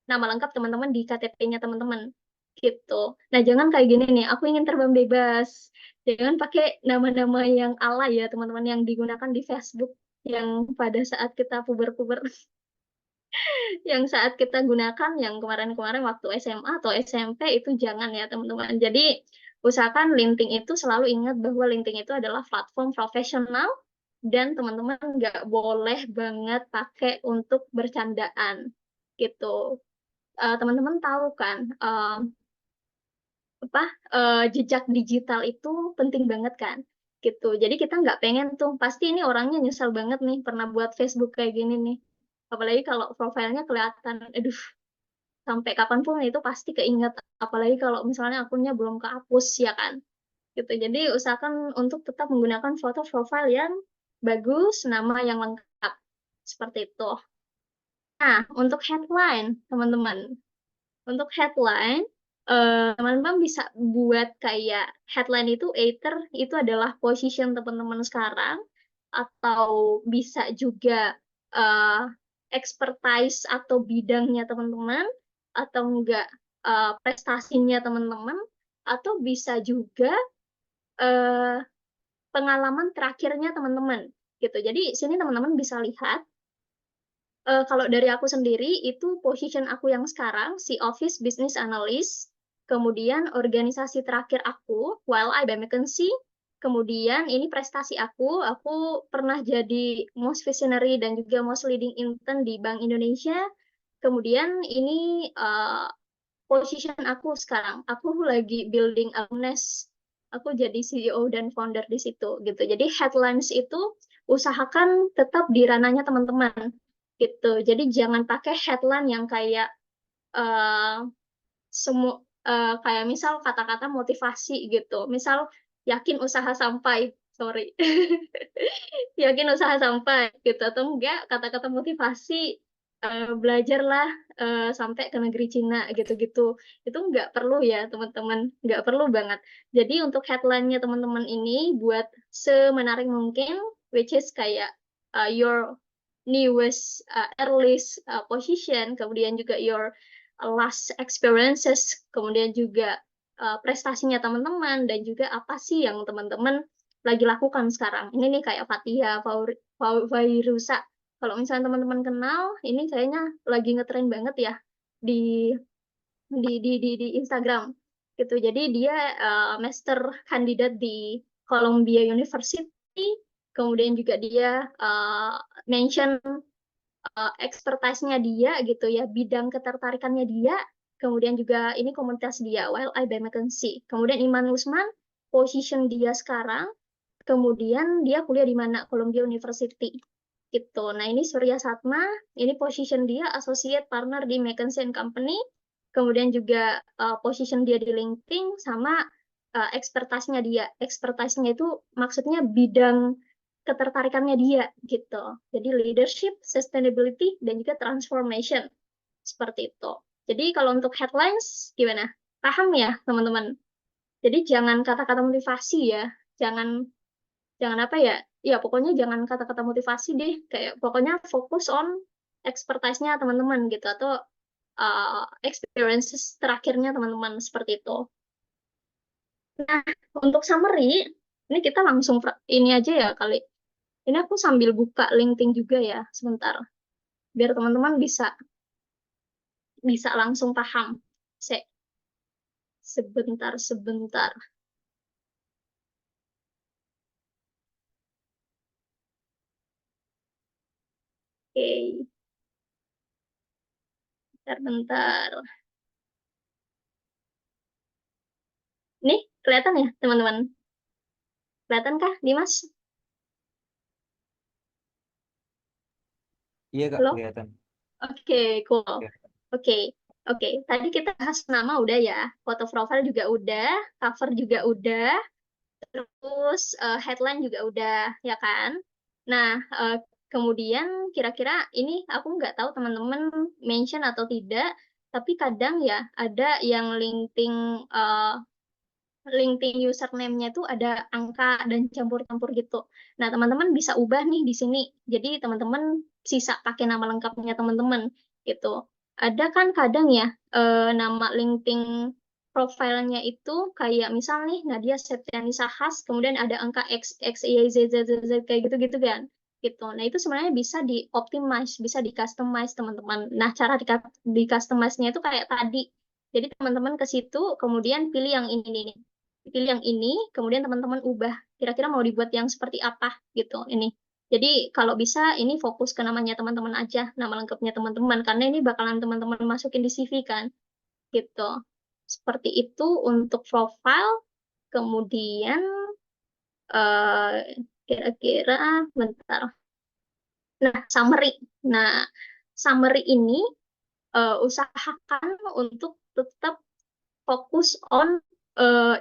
nama lengkap teman-teman di KTP-nya teman-teman gitu. Nah, jangan kayak gini nih, aku ingin terbang bebas. Jangan pakai nama-nama yang alay ya, teman-teman yang digunakan di Facebook yang pada saat kita puber-puber, yang saat kita gunakan yang kemarin-kemarin waktu SMA atau SMP itu jangan ya, teman-teman. Jadi, usahakan LinkedIn itu selalu ingat bahwa LinkedIn itu adalah platform profesional dan teman-teman nggak boleh banget pakai untuk bercandaan gitu. Teman-teman tahu kan apa jejak digital itu penting banget kan gitu. Jadi kita nggak pengen tuh pasti ini orangnya nyesel banget nih pernah buat Facebook kayak gini nih. Apalagi kalau profilnya kelihatan, aduh sampai kapanpun itu pasti keinget. Apalagi kalau misalnya akunnya belum kehapus ya kan gitu. Jadi usahakan untuk tetap menggunakan foto profil yang bagus, nama yang lengkap seperti itu. Nah, untuk headline teman-teman. Untuk headline, teman-teman bisa buat kayak headline itu either itu adalah position teman-teman sekarang, atau bisa juga eh, expertise atau bidangnya teman-teman, atau enggak prestasinya teman-teman, atau bisa juga eh, pengalaman terakhirnya teman-teman gitu. Jadi sini teman-teman bisa lihat kalau dari aku sendiri, itu position aku yang sekarang, si Office Business Analyst, kemudian organisasi terakhir aku, while I by McKinsey, kemudian ini prestasi aku pernah jadi Most Visionary dan juga Most Leading Intern di Bank Indonesia, kemudian ini position aku sekarang, aku lagi building Alumnes, aku jadi CEO dan founder di situ, gitu. Jadi headlines itu usahakan tetap di ranahnya teman-teman gitu. Jadi jangan pakai headline yang kayak uh, semu kayak misal kata-kata motivasi gitu. Misal yakin usaha sampai, sorry. Yakin usaha sampai gitu atau enggak kata-kata motivasi belajarlah sampai ke negeri Cina gitu-gitu. Itu enggak perlu ya, teman-teman. Enggak perlu banget. Jadi untuk headline-nya teman-teman ini buat semenarik mungkin, which is kayak your newest earliest position, kemudian juga your last experiences, kemudian juga prestasinya teman-teman dan juga apa sih yang teman-teman lagi lakukan sekarang. Ini nih kayak Fathia Fairuza. Kalau misalnya teman-teman kenal, ini kayaknya lagi ngetren banget ya di di Instagram gitu. Jadi dia master kandidat di Columbia University. Kemudian juga dia mention expertise-nya dia gitu ya, bidang ketertarikannya dia, kemudian juga ini komunitas dia, While I by McKinsey. Kemudian Iman Usman, position dia sekarang, kemudian dia kuliah di mana? Columbia University. Gitu. Nah, ini Surya Satma, ini position dia associate partner di McKinsey & Company, kemudian juga position dia di LinkedIn, sama expertise-nya dia. Expertise-nya itu maksudnya bidang ketertarikannya dia gitu. Jadi leadership, sustainability, dan juga transformation. Seperti itu. Jadi kalau untuk headlines, gimana? Paham ya, teman-teman? Jadi jangan kata-kata motivasi ya. Jangan jangan apa ya? Ya pokoknya jangan kata-kata motivasi deh. Kayak pokoknya fokus on expertise-nya teman-teman gitu atau experiences terakhirnya teman-teman seperti itu. Nah, untuk summary, ini kita langsung ini aja ya kali. Ini aku sambil buka LinkedIn juga ya, sebentar. Biar teman-teman bisa bisa langsung paham. Sebentar. Oke, bentar. Nih, kelihatan ya, teman-teman? Kelihatan kah, Dimas? Iya Kak, Halo? kelihatan. Oke, cool. Oke. Oke, oke. Tadi kita bahas nama udah ya, foto profile juga udah, cover juga udah, terus headline juga udah, ya kan? Nah, kemudian kira-kira ini aku nggak tahu teman-teman mention atau tidak, tapi kadang ya ada yang LinkedIn username-nya tuh ada angka dan campur-campur gitu. Nah, teman-teman bisa ubah nih di sini. Jadi, teman-teman sisa pakai nama lengkapnya teman-teman gitu. Ada kan kadang ya nama LinkedIn profilnya itu kayak misal nih Nadia Septiani Sahas, kemudian ada angka X, X, Y, Z, Z, Z, Z kayak gitu-gitu kan. Gitu. Nah, itu sebenarnya bisa di-optimize, bisa di-customize teman-teman. Nah, cara di-customize-nya itu kayak tadi. Jadi teman-teman ke situ, kemudian pilih yang ini nih, pilih yang ini, kemudian teman-teman ubah. Kira-kira mau dibuat yang seperti apa gitu ini. Jadi kalau bisa ini fokus ke namanya teman-teman aja, nama lengkapnya teman-teman, karena ini bakalan teman-teman masukin di CV kan, gitu. Seperti itu untuk profile, kemudian eh, kira-kira bentar. Nah, summary. Nah, summary ini usahakan untuk tetap fokus on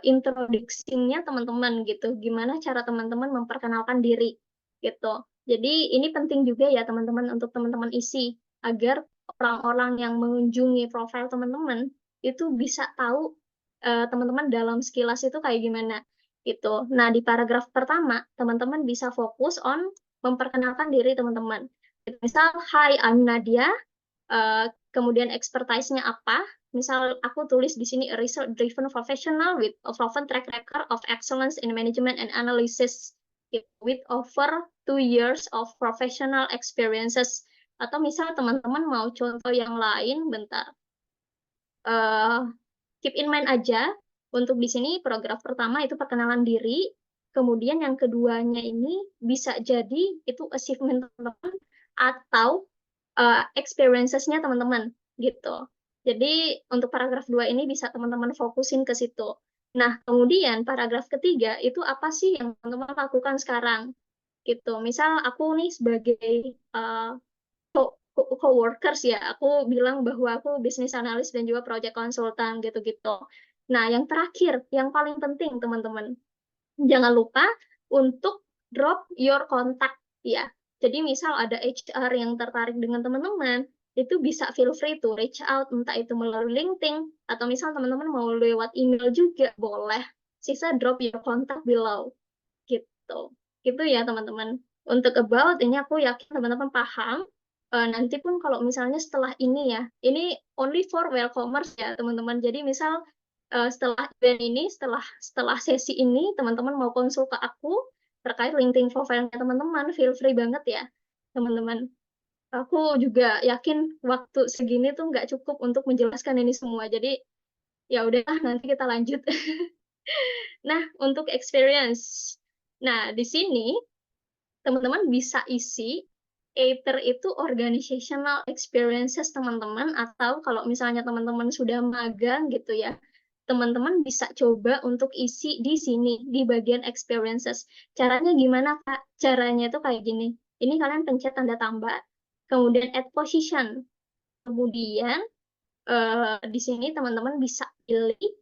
introduction-nya teman-teman gitu. Gimana cara teman-teman memperkenalkan diri gitu. Jadi ini penting juga ya teman-teman untuk teman-teman isi agar orang-orang yang mengunjungi profil teman-teman itu bisa tahu teman-teman dalam sekilas itu kayak gimana gitu. Nah, di paragraf pertama teman-teman bisa fokus on memperkenalkan diri teman-teman. Misal, Hi, I'm Nadia. Kemudian expertise-nya apa? Misal aku tulis di sini a research-driven professional with a proven track record of excellence in management and analysis with over 2 years of professional experiences. Atau misal teman-teman mau contoh yang lain, bentar. Keep in mind aja, untuk di sini paragraf pertama itu perkenalan diri, kemudian yang keduanya ini bisa jadi itu achievement teman-teman atau experiences-nya teman-teman gitu. Jadi untuk paragraf 2 ini bisa teman-teman fokusin ke situ. Nah, kemudian paragraf ketiga itu apa sih yang teman-teman lakukan sekarang gitu. Misal aku nih sebagai uh, co-workers ya, aku bilang bahwa aku bisnis analis dan juga project consultant gitu-gitu. Nah, yang terakhir, yang paling penting teman-teman, jangan lupa untuk drop your contact ya. Jadi misal ada HR yang tertarik dengan teman-teman, itu bisa feel free to reach out, entah itu melalui LinkedIn, atau misal teman-teman mau lewat email juga boleh. Sisa drop your contact below gitu. Gitu ya teman-teman. Untuk about ini aku yakin teman-teman paham. Nanti pun kalau misalnya setelah ini ya, ini only for welcomers ya teman-teman. Jadi misal setelah event ini, setelah sesi ini, teman-teman mau konsul ke aku terkait LinkedIn profile-nya teman-teman, feel free banget ya teman-teman. Aku juga yakin waktu segini tuh nggak cukup untuk menjelaskan ini semua. Jadi ya udahlah nanti kita lanjut. Nah, untuk experience. Nah, di sini teman-teman bisa isi either itu organizational experiences teman-teman atau kalau misalnya teman-teman sudah magang gitu ya, teman-teman bisa coba untuk isi di sini di bagian experiences. Caranya gimana, Kak? Caranya itu kayak gini. Ini kalian pencet tanda tambah, kemudian add position. Kemudian di sini teman-teman bisa pilih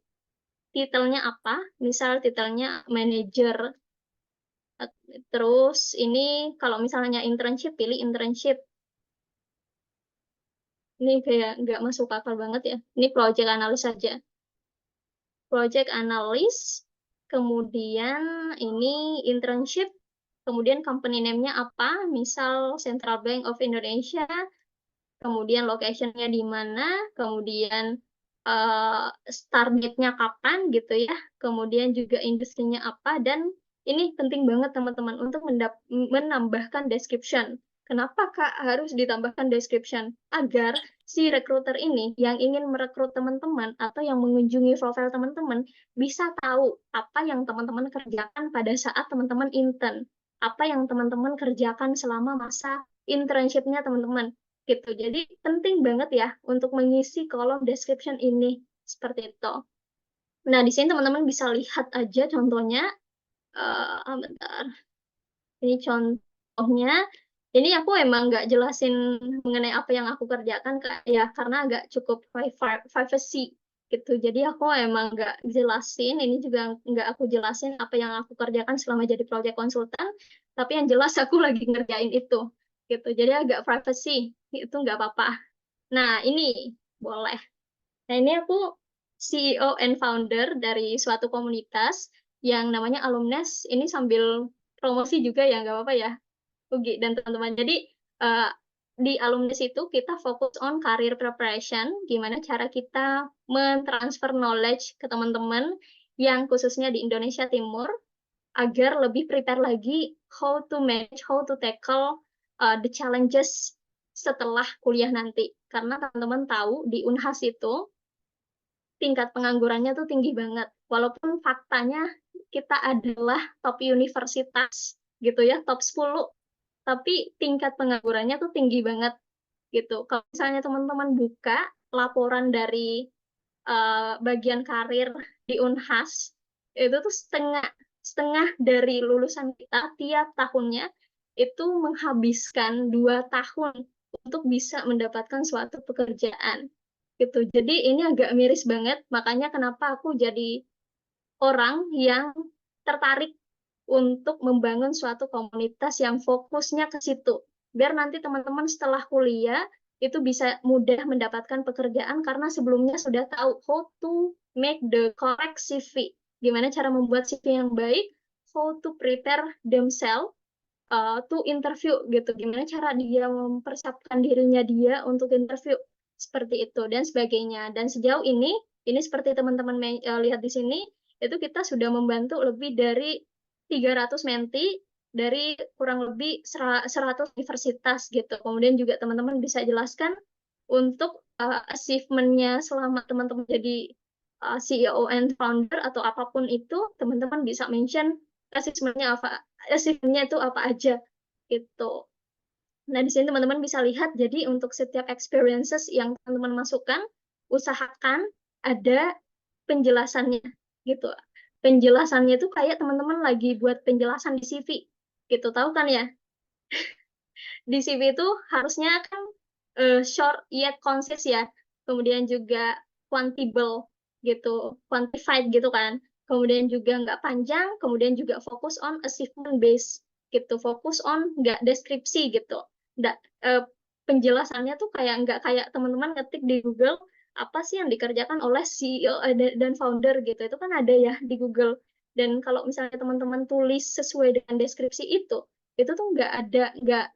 titelnya apa. Misal titelnya manager. Terus ini kalau misalnya internship, pilih internship. Ini kayak nggak masuk akal banget ya. Ini project analis saja. Project analis, kemudian ini internship, kemudian company name-nya apa, misal Central Bank of Indonesia, kemudian location-nya di mana, kemudian start date-nya kapan gitu ya, kemudian juga industrinya apa, dan ini penting banget teman-teman untuk menambahkan description. Kenapa Kak harus ditambahkan description? Agar si recruiter ini yang ingin merekrut teman-teman atau yang mengunjungi profil teman-teman bisa tahu apa yang teman-teman kerjakan pada saat teman-teman intern, apa yang teman-teman kerjakan selama masa internship-nya teman-teman gitu. Jadi penting banget ya untuk mengisi kolom description ini seperti itu. Nah, di sini teman-teman bisa lihat aja contohnya. Bentar. Ini contohnya. Ini aku emang nggak jelasin mengenai apa yang aku kerjakan, Kak, ya karena agak cukup privacy gitu. Jadi aku emang nggak jelasin, ini juga nggak aku jelasin apa yang aku kerjakan selama jadi project konsultan, tapi yang jelas aku lagi ngerjain itu gitu. Jadi agak privacy, itu nggak apa-apa. Nah, ini boleh. Nah, ini aku CEO and founder dari suatu komunitas yang namanya Alumnes. Ini sambil promosi juga ya, nggak apa-apa ya. Ugi dan teman-teman. Jadi eh, di alumnus itu kita fokus on career preparation, gimana cara kita mentransfer knowledge ke teman-teman yang khususnya di Indonesia Timur agar lebih prepare lagi how to manage, how to tackle the challenges setelah kuliah nanti. Karena teman-teman tahu di Unhas itu tingkat penganggurannya tuh tinggi banget. Walaupun faktanya kita adalah top universitas gitu ya, top 10, tapi tingkat penganggurannya tuh tinggi banget gitu. Kalau misalnya teman-teman buka laporan dari bagian karir di Unhas, itu tuh setengah setengah dari lulusan kita tiap tahunnya itu menghabiskan 2 tahun untuk bisa mendapatkan suatu pekerjaan gitu. Jadi ini agak miris banget, makanya kenapa aku jadi orang yang tertarik untuk membangun suatu komunitas yang fokusnya ke situ. Biar nanti teman-teman setelah kuliah itu bisa mudah mendapatkan pekerjaan karena sebelumnya sudah tahu how to make the correct CV. Gimana cara membuat CV yang baik, how to prepare themselves to interview gitu. Gimana cara dia mempersiapkan dirinya dia untuk interview seperti itu dan sebagainya. Dan sejauh ini seperti teman-teman lihat di sini, itu kita sudah membantu lebih dari 300 menti dari kurang lebih 100 universitas gitu. Kemudian juga teman-teman bisa jelaskan untuk achievement-nya selama teman-teman jadi CEO and founder atau apapun itu, teman-teman bisa mention achievement-nya itu apa aja gitu. Nah, di sini teman-teman bisa lihat, jadi untuk setiap experiences yang teman-teman masukkan, usahakan ada penjelasannya gitu. Penjelasannya itu kayak teman-teman lagi buat penjelasan di CV gitu, tahu kan ya? Di CV itu harusnya kan short yet concise ya, kemudian juga quantable gitu, quantified gitu kan, kemudian juga nggak panjang, kemudian juga fokus on achievement base gitu, fokus on nggak deskripsi gitu, nggak penjelasannya tuh kayak nggak kayak teman-teman ngetik di Google apa sih yang dikerjakan oleh CEO dan founder gitu, itu kan ada ya di Google, dan kalau misalnya teman-teman tulis sesuai dengan deskripsi itu tuh nggak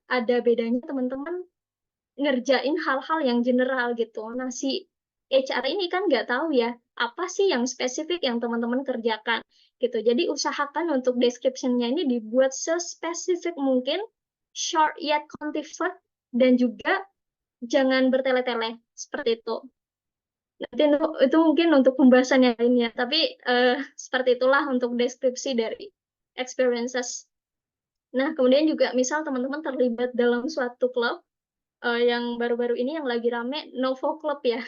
ada bedanya teman-teman ngerjain hal-hal yang general gitu. Nah, si HR ini kan nggak tahu ya apa sih yang spesifik yang teman-teman kerjakan gitu. Jadi usahakan untuk description-nya ini dibuat sespesifik mungkin, short yet quantified, dan juga jangan bertele-tele seperti itu. Nanti itu mungkin untuk pembahasan yang lainnya. Tapi seperti itulah untuk deskripsi dari experiences. Nah, kemudian juga misal teman-teman terlibat dalam suatu klub yang baru-baru ini yang lagi rame Novo Club ya.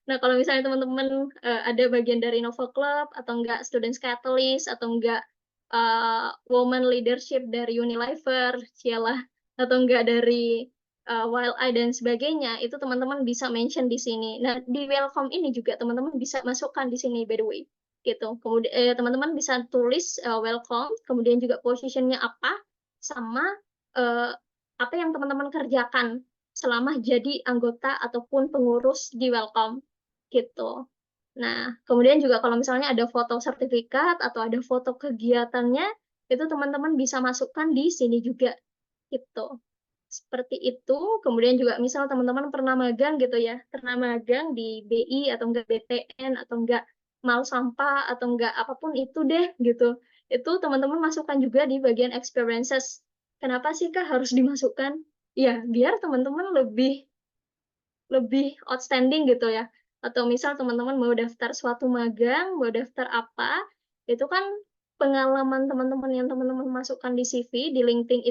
Nah, kalau misalnya teman-teman ada bagian dari Novo Club atau enggak Students Catalyst atau enggak Women Leadership dari Unilever, cialah, atau enggak dari Wild Eye dan sebagainya, itu teman-teman bisa mention di sini. Nah, di welcome ini juga teman-teman bisa masukkan di sini by the way. Gitu. Kemudian teman-teman bisa tulis welcome, kemudian juga positionnya apa, sama uh, apa yang teman-teman kerjakan selama jadi anggota ataupun pengurus di welcome gitu. Nah, kemudian juga kalau misalnya ada foto sertifikat atau ada foto kegiatannya, itu teman-teman bisa masukkan di sini juga gitu. Seperti itu. Kemudian juga misal teman-teman pernah magang gitu ya, pernah magang di BI atau enggak BTN atau enggak mal sampah atau enggak apapun itu deh gitu. Itu teman-teman masukkan juga di bagian experiences. Kenapa sih Kak harus dimasukkan? Ya, biar teman-teman lebih outstanding gitu ya. Atau misal teman-teman mau daftar suatu magang, mau daftar apa, itu kan pengalaman teman-teman yang teman-teman masukkan di CV, di LinkedIn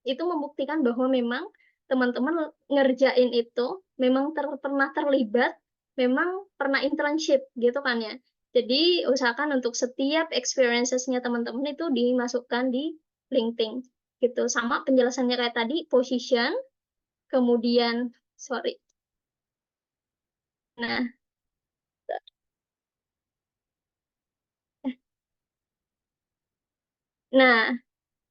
itu membuktikan bahwa memang teman-teman ngerjain itu, memang pernah terlibat, memang pernah internship gitu kan ya. Jadi usahakan untuk setiap experiences-nya teman-teman itu dimasukkan di LinkedIn. gitu. Sama penjelasannya kayak tadi, position, kemudian, sorry. Nah, nah,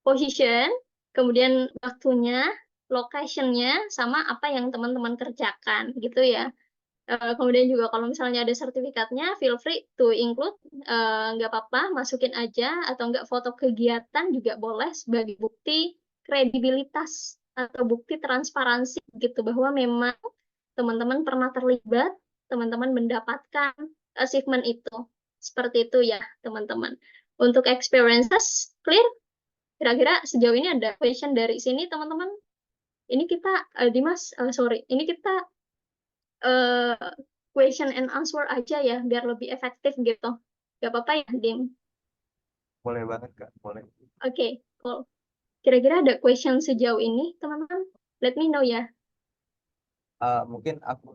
position, kemudian waktunya, location-nya, sama apa yang teman-teman kerjakan, gitu ya. Kemudian juga kalau misalnya ada sertifikatnya, feel free to include, nggak apa-apa, masukin aja, atau nggak foto kegiatan juga boleh sebagai bukti kredibilitas atau bukti transparansi gitu, bahwa memang teman-teman pernah terlibat, teman-teman mendapatkan achievement itu. Seperti itu ya, teman-teman. Untuk experiences, clear? Kira-kira sejauh ini ada question dari sini, teman-teman? Ini kita, Dimas, sorry, ini kita eh, question and answer aja ya, biar lebih efektif gitu. Gak apa-apa ya, Dim? Boleh banget Kak, boleh. Oke, cool. Kira-kira ada question sejauh ini, teman-teman? Let me know ya. Mungkin aku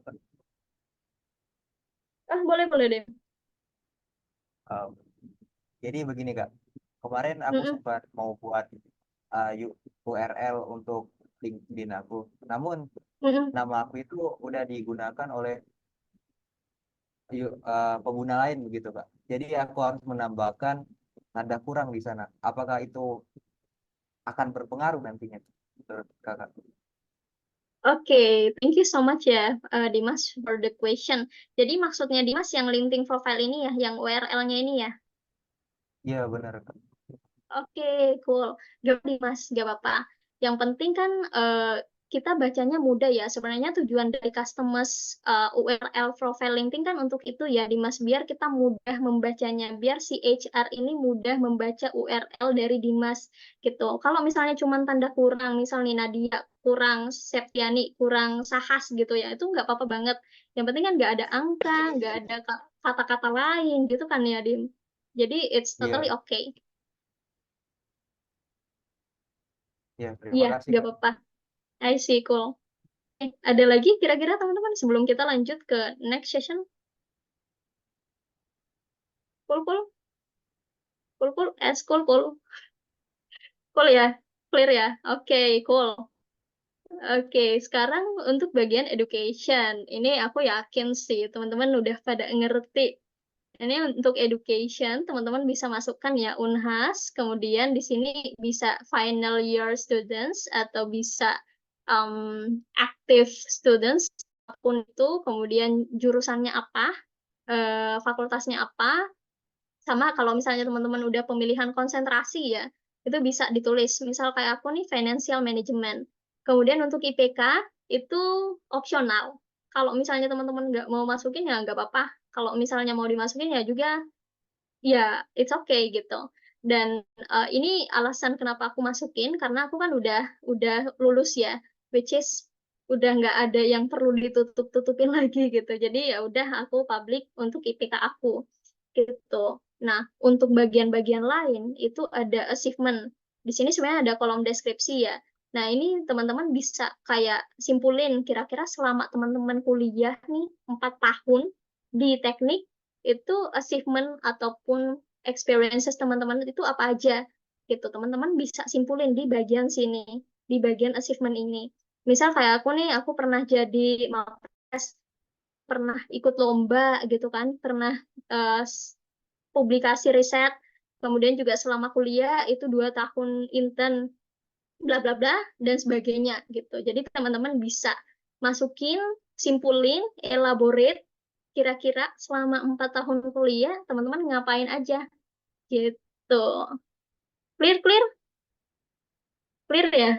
Boleh, Dim. uh, jadi begini Kak, kemarin aku Mm-mm, sempat mau buat URL untuk LinkedIn aku, namun mm-mm. nama aku itu udah digunakan oleh pengguna lain begitu Kak. Jadi aku harus menambahkan tanda kurang di sana. Apakah itu akan berpengaruh nantinya menurut Kakak? Oke, thank you so much ya, Dimas, for the question. Jadi maksudnya Dimas yang LinkedIn profile ini ya, yang URL-nya ini ya? Iya benar Kak. Oke, cool. Gak apa, Mas, gak apa-apa. Yang penting kan kita bacanya mudah ya. Sebenarnya tujuan dari customers URL profile LinkedIn kan untuk itu ya, Dimas. Biar kita mudah membacanya. Biar si HR ini mudah membaca URL dari Dimas gitu. Kalau misalnya cuma tanda kurang, misalnya Nadia kurang Septiani, kurang Sahas gitu ya, itu nggak apa-apa banget. Yang penting kan nggak ada angka, nggak ada kata-kata lain gitu kan ya, Dim. Jadi it's totally Iya, okay. iya terima Iya, kasih nggak Kak. apa-apa. I see, cool. Ada lagi kira-kira teman-teman sebelum kita lanjut ke next session? Cool, cool, cool, cool, cool, cool. Cool ya, clear ya. Oke, cool. Oke, sekarang untuk bagian education. Ini aku yakin sih teman-teman udah pada ngerti. Ini untuk education, teman-teman bisa masukkan ya Unhas, kemudian di sini bisa final year students atau bisa active students, apapun itu, kemudian jurusannya apa, fakultasnya apa, sama kalau misalnya teman-teman udah pemilihan konsentrasi ya, itu bisa ditulis. Misal kayak aku nih financial management. Kemudian untuk IPK itu opsional. Kalau misalnya teman-teman nggak mau masukin ya nggak apa-apa. Kalau misalnya mau dimasukin ya juga ya it's okay gitu. Dan ini alasan kenapa aku masukin karena aku kan udah lulus ya, which is udah nggak ada yang perlu ditutup-tutupin lagi gitu. Jadi ya udah aku public untuk IPK aku gitu. Nah, untuk bagian-bagian lain itu ada achievement. Di sini sebenarnya ada kolom deskripsi ya. Nah, ini teman-teman bisa kayak simpulin kira-kira selama teman-teman kuliah nih 4 tahun di teknik itu achievement ataupun experiences teman-teman itu apa aja gitu. Teman-teman bisa simpulin di bagian sini, di bagian achievement ini. Misal kayak aku nih, aku pernah jadi Mapres, pernah ikut lomba gitu kan, pernah eh, publikasi riset, kemudian juga selama kuliah itu 2 tahun intern, bla bla bla dan sebagainya gitu. Jadi teman-teman bisa masukin, simpulin, elaborate kira-kira selama 4 tahun kuliah teman-teman ngapain aja gitu. Clear, clear, clear ya.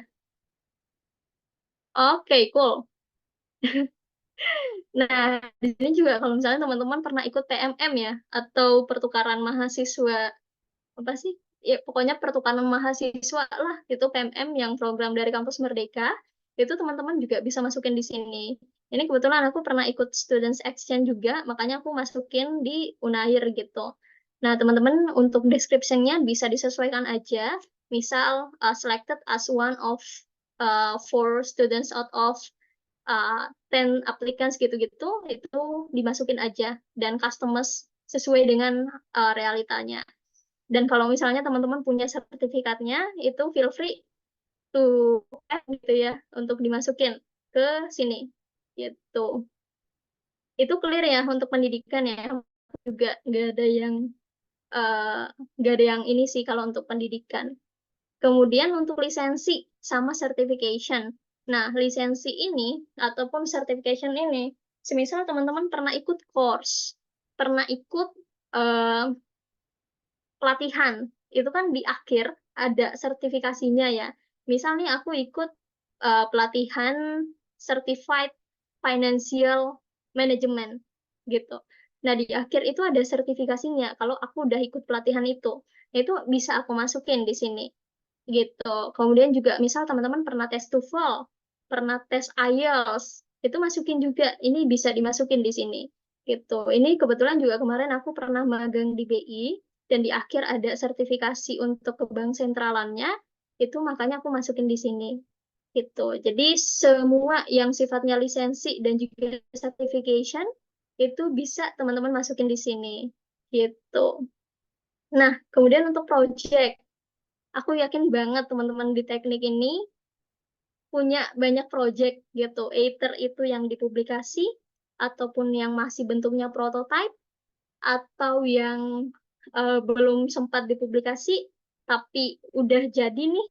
Oke, cool. Nah, di sini juga kalau misalnya teman-teman pernah ikut PMM ya, atau pertukaran mahasiswa apa sih? Ya, pokoknya pertukaran mahasiswa lah, itu PMM yang program dari Kampus Merdeka, itu teman-teman juga bisa masukin di sini. Ini kebetulan aku pernah ikut Students Exchange juga, makanya aku masukin di Unair gitu. Nah, teman-teman untuk description-nya bisa disesuaikan aja. Misal, selected as one of 4 students out of 10 applicants gitu-gitu, itu dimasukin aja dan customize sesuai dengan realitanya. Dan kalau misalnya teman-teman punya sertifikatnya, itu feel free to add gitu ya untuk dimasukin ke sini gitu. Itu clear ya untuk pendidikan ya. Juga nggak ada yang ini sih kalau untuk pendidikan. Kemudian untuk lisensi sama certification. Nah, lisensi ini ataupun certification ini, semisal teman-teman pernah ikut course, pernah ikut eh, pelatihan, itu kan di akhir ada sertifikasinya ya. Misal nih aku ikut pelatihan Certified Financial Management gitu. Nah, di akhir itu ada sertifikasinya kalau aku udah ikut pelatihan itu. Nah, itu bisa aku masukin di sini gitu. Kemudian juga misal teman-teman pernah tes TOEFL, pernah tes IELTS, itu masukin juga. Ini bisa dimasukin di sini gitu. Ini kebetulan juga kemarin aku pernah magang di BI dan di akhir ada sertifikasi untuk ke bank sentralannya, itu makanya aku masukin di sini gitu. Jadi semua yang sifatnya lisensi dan juga certification itu bisa teman-teman masukin di sini gitu. Nah, kemudian untuk project, aku yakin banget teman-teman di teknik ini punya banyak project gitu. Either itu yang dipublikasi, ataupun yang masih bentuknya prototype, atau yang belum sempat dipublikasi, tapi udah jadi nih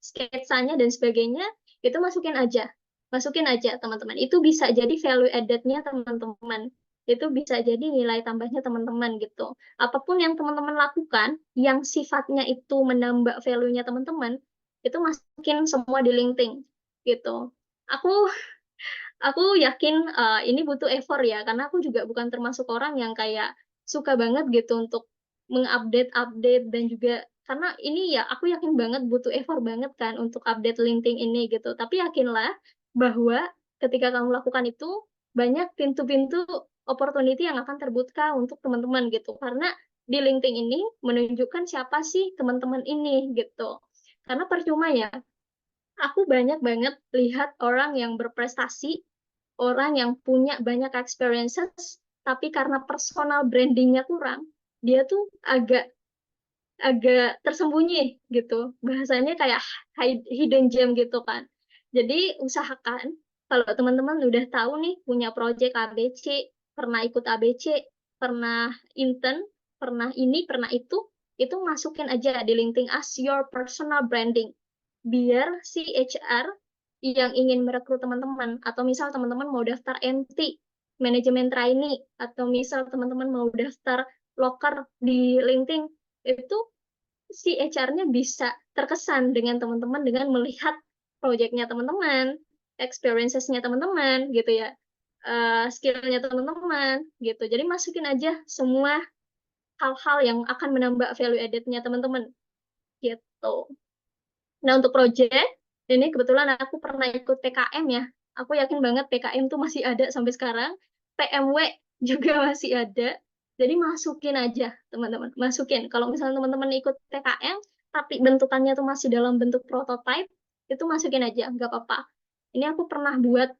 sketsanya dan sebagainya, itu masukin aja. Masukin aja teman-teman. Itu bisa jadi value added-nya teman-teman. Itu bisa jadi nilai tambahnya teman-teman gitu. Apapun yang teman-teman lakukan, yang sifatnya itu menambah value-nya teman-teman, itu masukin semua di LinkedIn gitu. Aku aku yakin ini butuh effort ya, karena aku juga bukan termasuk orang yang kayak suka banget gitu untuk mengupdate-update dan juga karena ini ya aku yakin banget butuh effort banget kan untuk update LinkedIn ini gitu. Tapi yakinlah bahwa ketika kamu lakukan itu banyak pintu-pintu opportunity yang akan terbuka untuk teman-teman gitu. Karena di LinkedIn ini menunjukkan siapa sih teman-teman ini gitu. Karena percuma ya, aku banyak banget lihat orang yang berprestasi, orang yang punya banyak experiences, tapi karena personal brandingnya kurang, dia tuh agak agak tersembunyi gitu. Bahasanya kayak hidden gem gitu kan. Jadi usahakan kalau teman-teman udah tahu nih punya project ABC, pernah ikut ABC, pernah intern, pernah ini, pernah itu masukin aja di LinkedIn as your personal branding. Biar si HR yang ingin merekrut teman-teman, atau misal teman-teman mau daftar MT, manajemen trainee, atau misal teman-teman mau daftar loker di LinkedIn, itu si HR-nya bisa terkesan dengan teman-teman dengan melihat project-nya teman-teman, experiences-nya teman-teman, gitu ya, skill-nya teman-teman, gitu. Jadi masukin aja semua hal-hal yang akan menambah value added-nya teman-teman, gitu. Nah, untuk project, ini kebetulan aku pernah ikut PKM ya. Aku yakin banget PKM tuh masih ada sampai sekarang. PMW juga masih ada. Jadi masukin aja, teman-teman. Masukin. Kalau misalnya teman-teman ikut PKM, tapi bentukannya tuh masih dalam bentuk prototype, itu masukin aja, nggak apa-apa. Ini aku pernah buat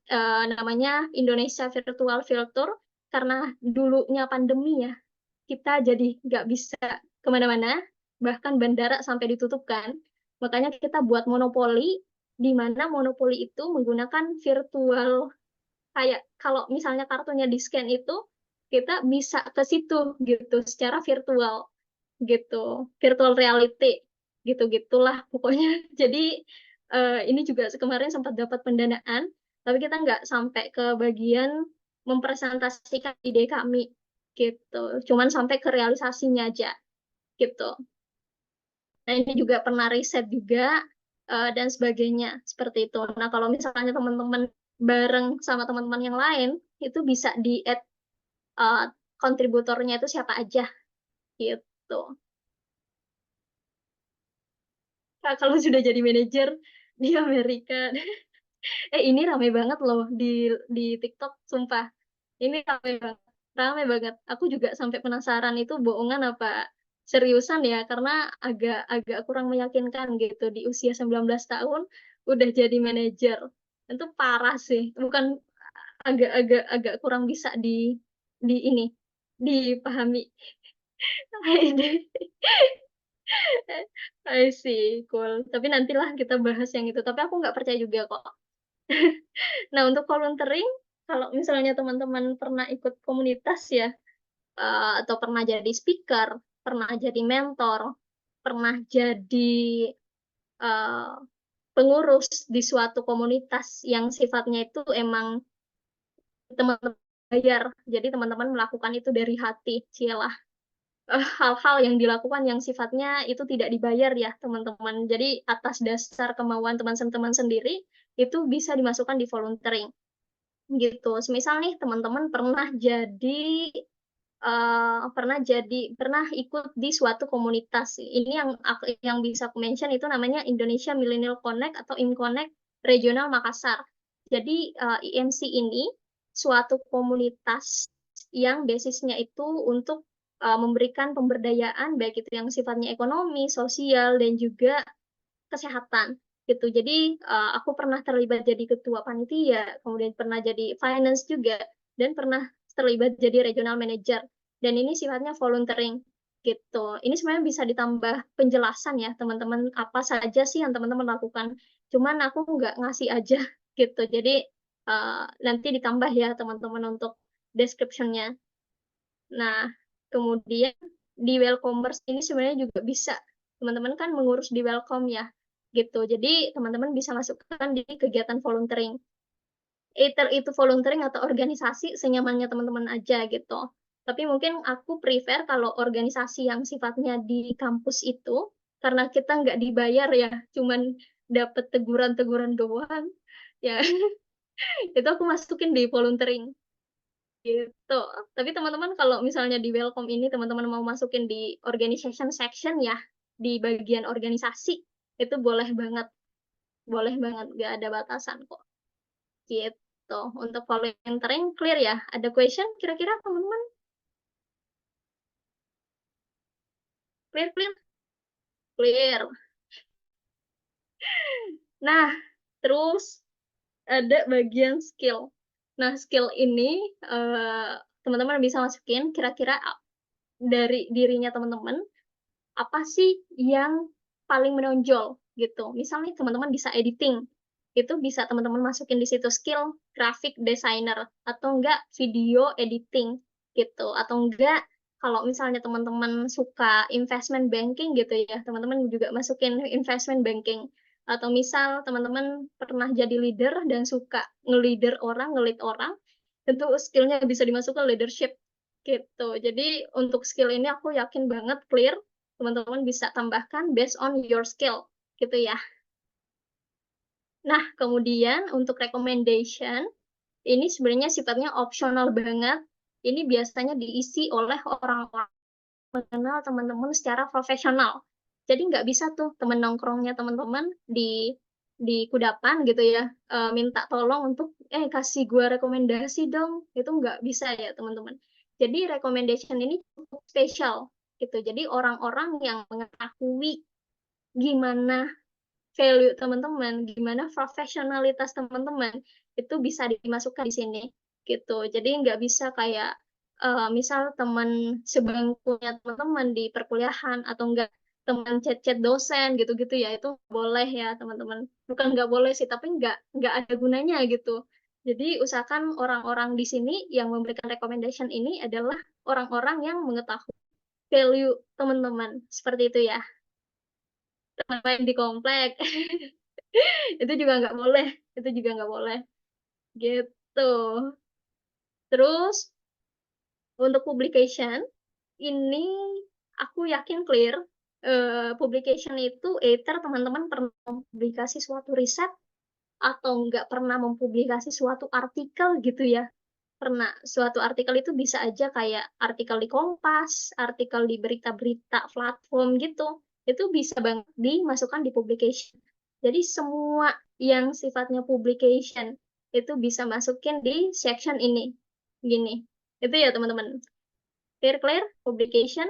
namanya Indonesia Virtual Field Tour, karena dulunya pandemi ya, kita jadi nggak bisa kemana-mana, bahkan bandara sampai ditutupkan. Makanya kita buat monopoli, di mana monopoli itu menggunakan virtual, kayak kalau misalnya kartunya di-scan itu, kita bisa ke situ gitu, secara virtual gitu, virtual reality gitu-gitulah pokoknya. Jadi ini juga kemarin sempat dapat pendanaan, tapi kita nggak sampai ke bagian mempresentasikan ide kami gitu, cuman sampai ke realisasinya aja gitu. Nah, ini juga pernah riset juga dan sebagainya seperti itu. Nah, kalau misalnya teman-teman bareng sama teman-teman yang lain, itu bisa di-add uh, kontributornya itu siapa aja gitu. Nah, kalau sudah jadi manajer di Amerika, ini rame banget loh di TikTok, sumpah. Ini rame banget, rame banget. Aku juga sampai penasaran itu bohongan apa seriusan ya, karena agak kurang meyakinkan gitu di usia 19 tahun udah jadi manajer. Itu parah sih. Bukan, agak kurang bisa di ini dipahami. I see, cool. Tapi nantilah kita bahas yang itu. Tapi aku nggak percaya juga kok. Nah, untuk volunteering, kalau misalnya teman-teman pernah ikut komunitas ya, atau pernah jadi speaker, pernah jadi mentor, pernah jadi eh, pengurus di suatu komunitas yang sifatnya itu emang teman-teman bayar. Jadi teman-teman melakukan itu dari hati, cielah. Hal-hal yang dilakukan yang sifatnya itu tidak dibayar ya, teman-teman. Jadi atas dasar kemauan teman-teman sendiri, itu bisa dimasukkan di volunteering. Gitu. Semisal nih teman-teman pernah ikut di suatu komunitas. Ini yang bisa aku mention itu namanya Indonesia Millennial Connect atau IMConnect Regional Makassar. Jadi IMC ini suatu komunitas yang basisnya itu untuk memberikan pemberdayaan baik itu yang sifatnya ekonomi, sosial dan juga kesehatan gitu. Jadi aku pernah terlibat jadi ketua panitia, kemudian pernah jadi finance juga, dan pernah terlibat jadi regional manager. Dan ini sifatnya volunteering gitu. Ini sebenarnya bisa ditambah penjelasan ya teman-teman apa saja sih yang teman-teman lakukan. Cuman aku nggak ngasih aja gitu. Jadi nanti ditambah ya teman-teman untuk description-nya. Nah, kemudian di Welcomers ini sebenarnya juga bisa. Teman-teman kan mengurus di Welcome ya, gitu. Jadi teman-teman bisa masukkan di kegiatan volunteering. Either itu volunteering atau organisasi, senyamannya teman-teman aja gitu. Tapi mungkin aku prefer kalau organisasi yang sifatnya di kampus itu, karena kita nggak dibayar ya, cuman dapat teguran-teguran doang, ya itu aku masukin di volunteering. Gitu. Tapi teman-teman kalau misalnya di Welcome ini teman-teman mau masukin di organization section ya, di bagian organisasi, itu boleh banget, gak ada batasan kok. Gitu. Untuk volunteering clear ya? Ada question kira-kira teman-teman? Clear, clear, clear. Nah, terus ada bagian skill. Nah, skill ini teman-teman bisa masukin kira-kira dari dirinya teman-teman apa sih yang paling menonjol gitu. Misalnya teman-teman bisa editing, itu bisa teman-teman masukin di situ skill graphic designer atau enggak video editing gitu. Atau enggak kalau misalnya teman-teman suka investment banking gitu ya, teman-teman juga masukin investment banking. Atau misal teman-teman pernah jadi leader dan suka nge-leader orang, nge-lead orang, tentu skillnya bisa dimasukkan leadership gitu. Jadi untuk skill ini aku yakin banget clear teman-teman bisa tambahkan based on your skill gitu ya. Nah, kemudian untuk recommendation ini sebenarnya sifatnya opsional banget. Ini biasanya diisi oleh orang-orang mengenal teman-teman secara profesional. Jadi nggak bisa tuh teman nongkrongnya teman-teman di kudapan gitu ya, minta tolong untuk kasih gue rekomendasi dong. Itu nggak bisa ya teman-teman. Jadi recommendation ini cukup spesial gitu. Jadi orang-orang yang mengetahui gimana value teman-teman, gimana profesionalitas teman-teman, itu bisa dimasukkan di sini gitu. Jadi nggak bisa kayak misal teman sebangkunya teman-teman di perkuliahan atau enggak teman chat-chat dosen gitu-gitu ya itu boleh ya teman-teman. Bukan nggak boleh sih, tapi nggak ada gunanya gitu. Jadi usahakan orang-orang di sini yang memberikan recommendation ini adalah orang-orang yang mengetahui value teman-teman. Seperti itu ya. Teman main di komplek. Itu juga nggak boleh. Itu juga nggak boleh. Gitu. Terus untuk publication, ini aku yakin clear. Publication itu either teman-teman pernah mempublikasi suatu riset atau nggak pernah mempublikasi suatu artikel gitu ya. Pernah suatu artikel itu bisa aja kayak artikel di Kompas, artikel di berita-berita platform gitu. Itu bisa banget dimasukkan di publication. Jadi semua yang sifatnya publication itu bisa masukin di section ini. Gini. Itu ya teman-teman. Clear, publication.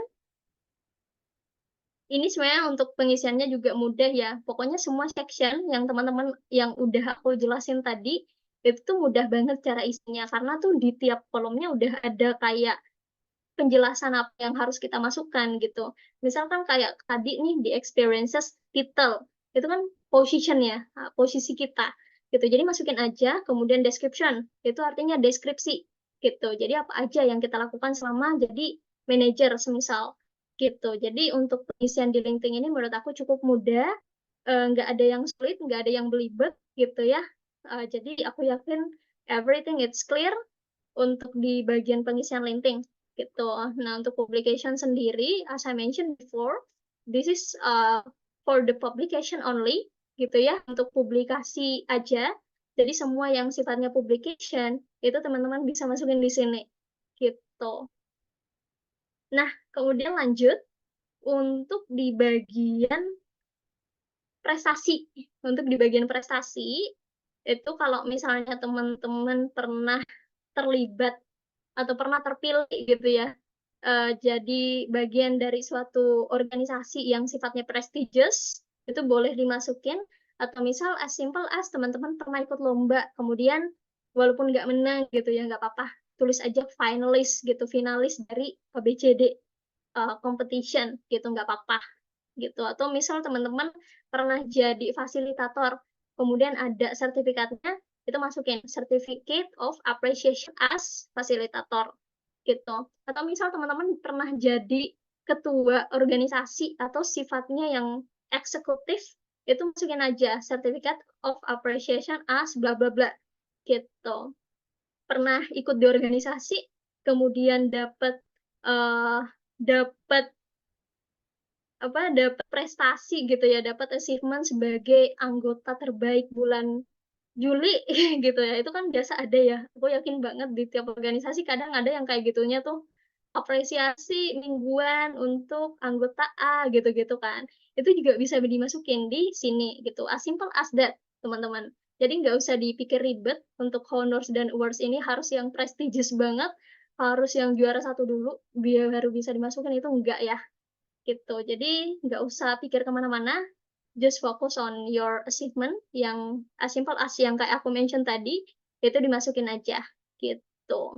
Ini sebenarnya untuk pengisiannya juga mudah ya. Pokoknya semua section yang teman-teman yang udah aku jelasin tadi, itu tuh mudah banget cara isinya. Karena tuh di tiap kolomnya udah ada kayak penjelasan apa yang harus kita masukkan gitu. Misalkan kayak tadi nih di experiences title, itu kan position ya, posisi kita gitu. Jadi masukin aja, kemudian description, itu artinya deskripsi gitu. Jadi apa aja yang kita lakukan selama jadi manajer semisal gitu. Jadi untuk pengisian di LinkedIn ini menurut aku cukup mudah, nggak ada yang sulit, nggak ada yang belibet gitu ya. Jadi aku yakin everything it's clear untuk di bagian pengisian LinkedIn gitu. Nah, untuk publication sendiri, as I mentioned before, this is for the publication only gitu ya, untuk publikasi aja. Jadi semua yang sifatnya publication itu teman-teman bisa masukin di sini gitu. Nah, kemudian lanjut untuk di bagian prestasi. Untuk di bagian prestasi itu kalau misalnya teman-teman pernah terlibat atau pernah terpilih gitu ya, jadi bagian dari suatu organisasi yang sifatnya prestigious, itu boleh dimasukin. Atau misal as simple as teman-teman pernah ikut lomba, kemudian walaupun nggak menang gitu ya, nggak apa-apa. Tulis aja finalis gitu, finalis dari ABCD competition gitu, nggak apa-apa gitu. Atau misal teman-teman pernah jadi fasilitator, kemudian ada sertifikatnya, itu masukin Certificate of Appreciation as Facilitator gitu. Atau misal teman-teman pernah jadi ketua organisasi atau sifatnya yang eksekutif, itu masukin aja Certificate of Appreciation as bla bla bla gitu. Pernah ikut di organisasi, kemudian dapat dapat dapat prestasi gitu ya, dapat achievement sebagai anggota terbaik bulan Juli gitu ya. Itu kan biasa ada ya. Aku yakin banget di tiap organisasi kadang ada yang kayak gitunya tuh, apresiasi mingguan untuk anggota A gitu-gitu kan. Itu juga bisa dimasukin di sini gitu. As simple as that, teman-teman. Jadi nggak usah dipikir ribet untuk honors dan awards ini harus yang prestigious banget, harus yang juara satu dulu biar baru bisa dimasukin, itu enggak ya gitu. Jadi nggak usah pikir kemana-mana, just focus on your achievement yang as simple as yang kayak aku mention tadi, itu dimasukin aja gitu.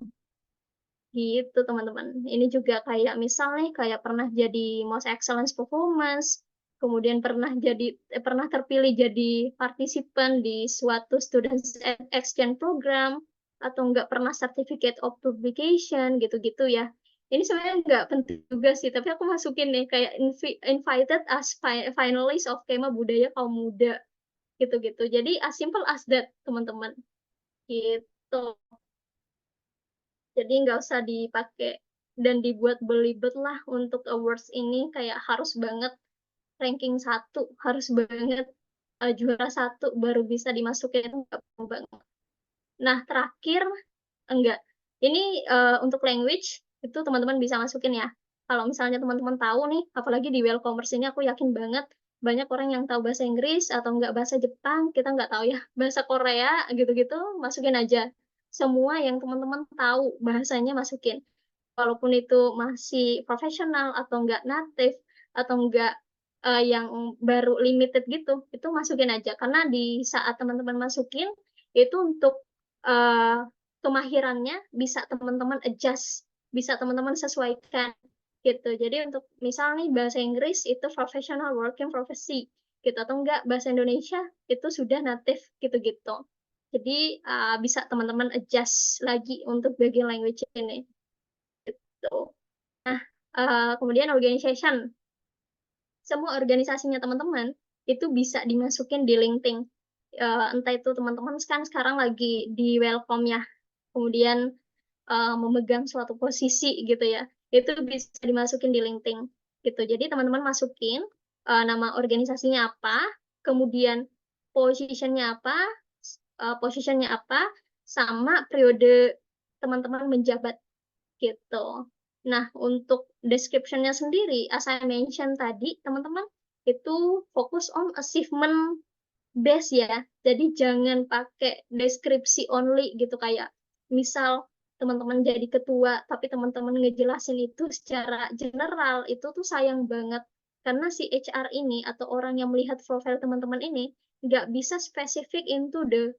Gitu teman-teman. Ini juga kayak misal nih, kayak pernah jadi most excellence performance, kemudian pernah terpilih jadi partisipan di suatu students exchange program, atau nggak pernah certificate of publication gitu-gitu ya. Ini sebenarnya nggak penting juga sih, tapi aku masukin nih kayak invited as finalist of Kema Budaya Kaum Muda gitu-gitu. Jadi as simple as that teman-teman. Gitu. Jadi nggak usah dipakai dan dibuat belibet lah untuk awards ini, kayak harus banget ranking 1, harus banget juara 1 baru bisa dimasukin, itu nggak perlu banget. Nah, terakhir, enggak. Ini untuk language, itu teman-teman bisa masukin ya. Kalau misalnya teman-teman tahu nih, apalagi di Welcomers ini aku yakin banget banyak orang yang tahu bahasa Inggris atau enggak bahasa Jepang, kita nggak tahu ya, bahasa Korea gitu-gitu, masukin aja. Semua yang teman-teman tahu bahasanya masukin. Walaupun itu masih profesional atau enggak native atau enggak yang baru limited gitu, itu masukin aja. Karena di saat teman-teman masukin, itu untuk uh, kemahirannya bisa teman-teman adjust, bisa teman-teman sesuaikan gitu. Jadi untuk misal nih bahasa Inggris itu professional working profesi gitu, atau enggak bahasa Indonesia itu sudah native gitu-gitu. Jadi bisa teman-teman adjust lagi untuk bagian language ini gitu. Nah, kemudian organization. Semua organisasinya teman-teman itu bisa dimasukin di LinkedIn. Entah itu teman-teman kan sekarang lagi di welcome ya, kemudian memegang suatu posisi gitu ya, itu bisa dimasukin di LinkedIn gitu. Jadi teman-teman masukin nama organisasinya apa, kemudian posisinya apa, sama periode teman-teman menjabat gitu. Nah, untuk description-nya sendiri, as I mention tadi, teman-teman, itu fokus on achievement base ya. Jadi jangan pakai deskripsi only gitu, kayak misal teman-teman jadi ketua, tapi teman-teman ngejelasin itu secara general, itu tuh sayang banget. Karena si HR ini atau orang yang melihat profil teman-teman ini nggak bisa spesifik into the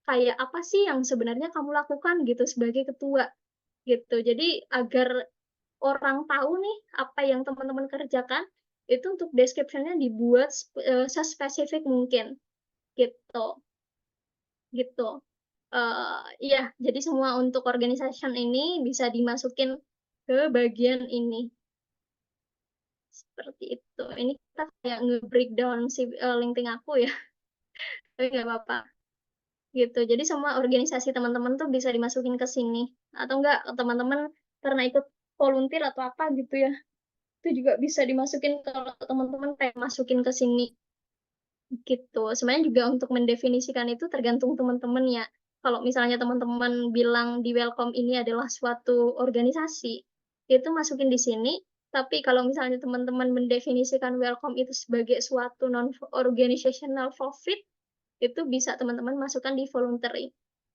kayak apa sih yang sebenarnya kamu lakukan gitu sebagai ketua gitu. Jadi agar orang tahu nih apa yang teman-teman kerjakan, itu untuk description-nya dibuat sespesifik mungkin gitu. Gitu. Iya, jadi semua untuk organization ini bisa dimasukin ke bagian ini. Seperti itu. Ini kita kayak nge-breakdown si LinkedIn aku ya. Tapi nggak apa-apa. Gitu. Jadi semua organisasi teman-teman tuh bisa dimasukin ke sini. Atau enggak, teman-teman karena ikut volunteer atau apa gitu ya. Itu juga bisa dimasukin kalau teman-teman kayak masukin ke sini. Gitu. Sebenarnya juga untuk mendefinisikan itu tergantung teman-teman ya. Kalau misalnya teman-teman bilang di Welcome ini adalah suatu organisasi, itu masukin di sini. Tapi kalau misalnya teman-teman mendefinisikan Welcome itu sebagai suatu non-organizational profit, itu bisa teman-teman masukkan di voluntary.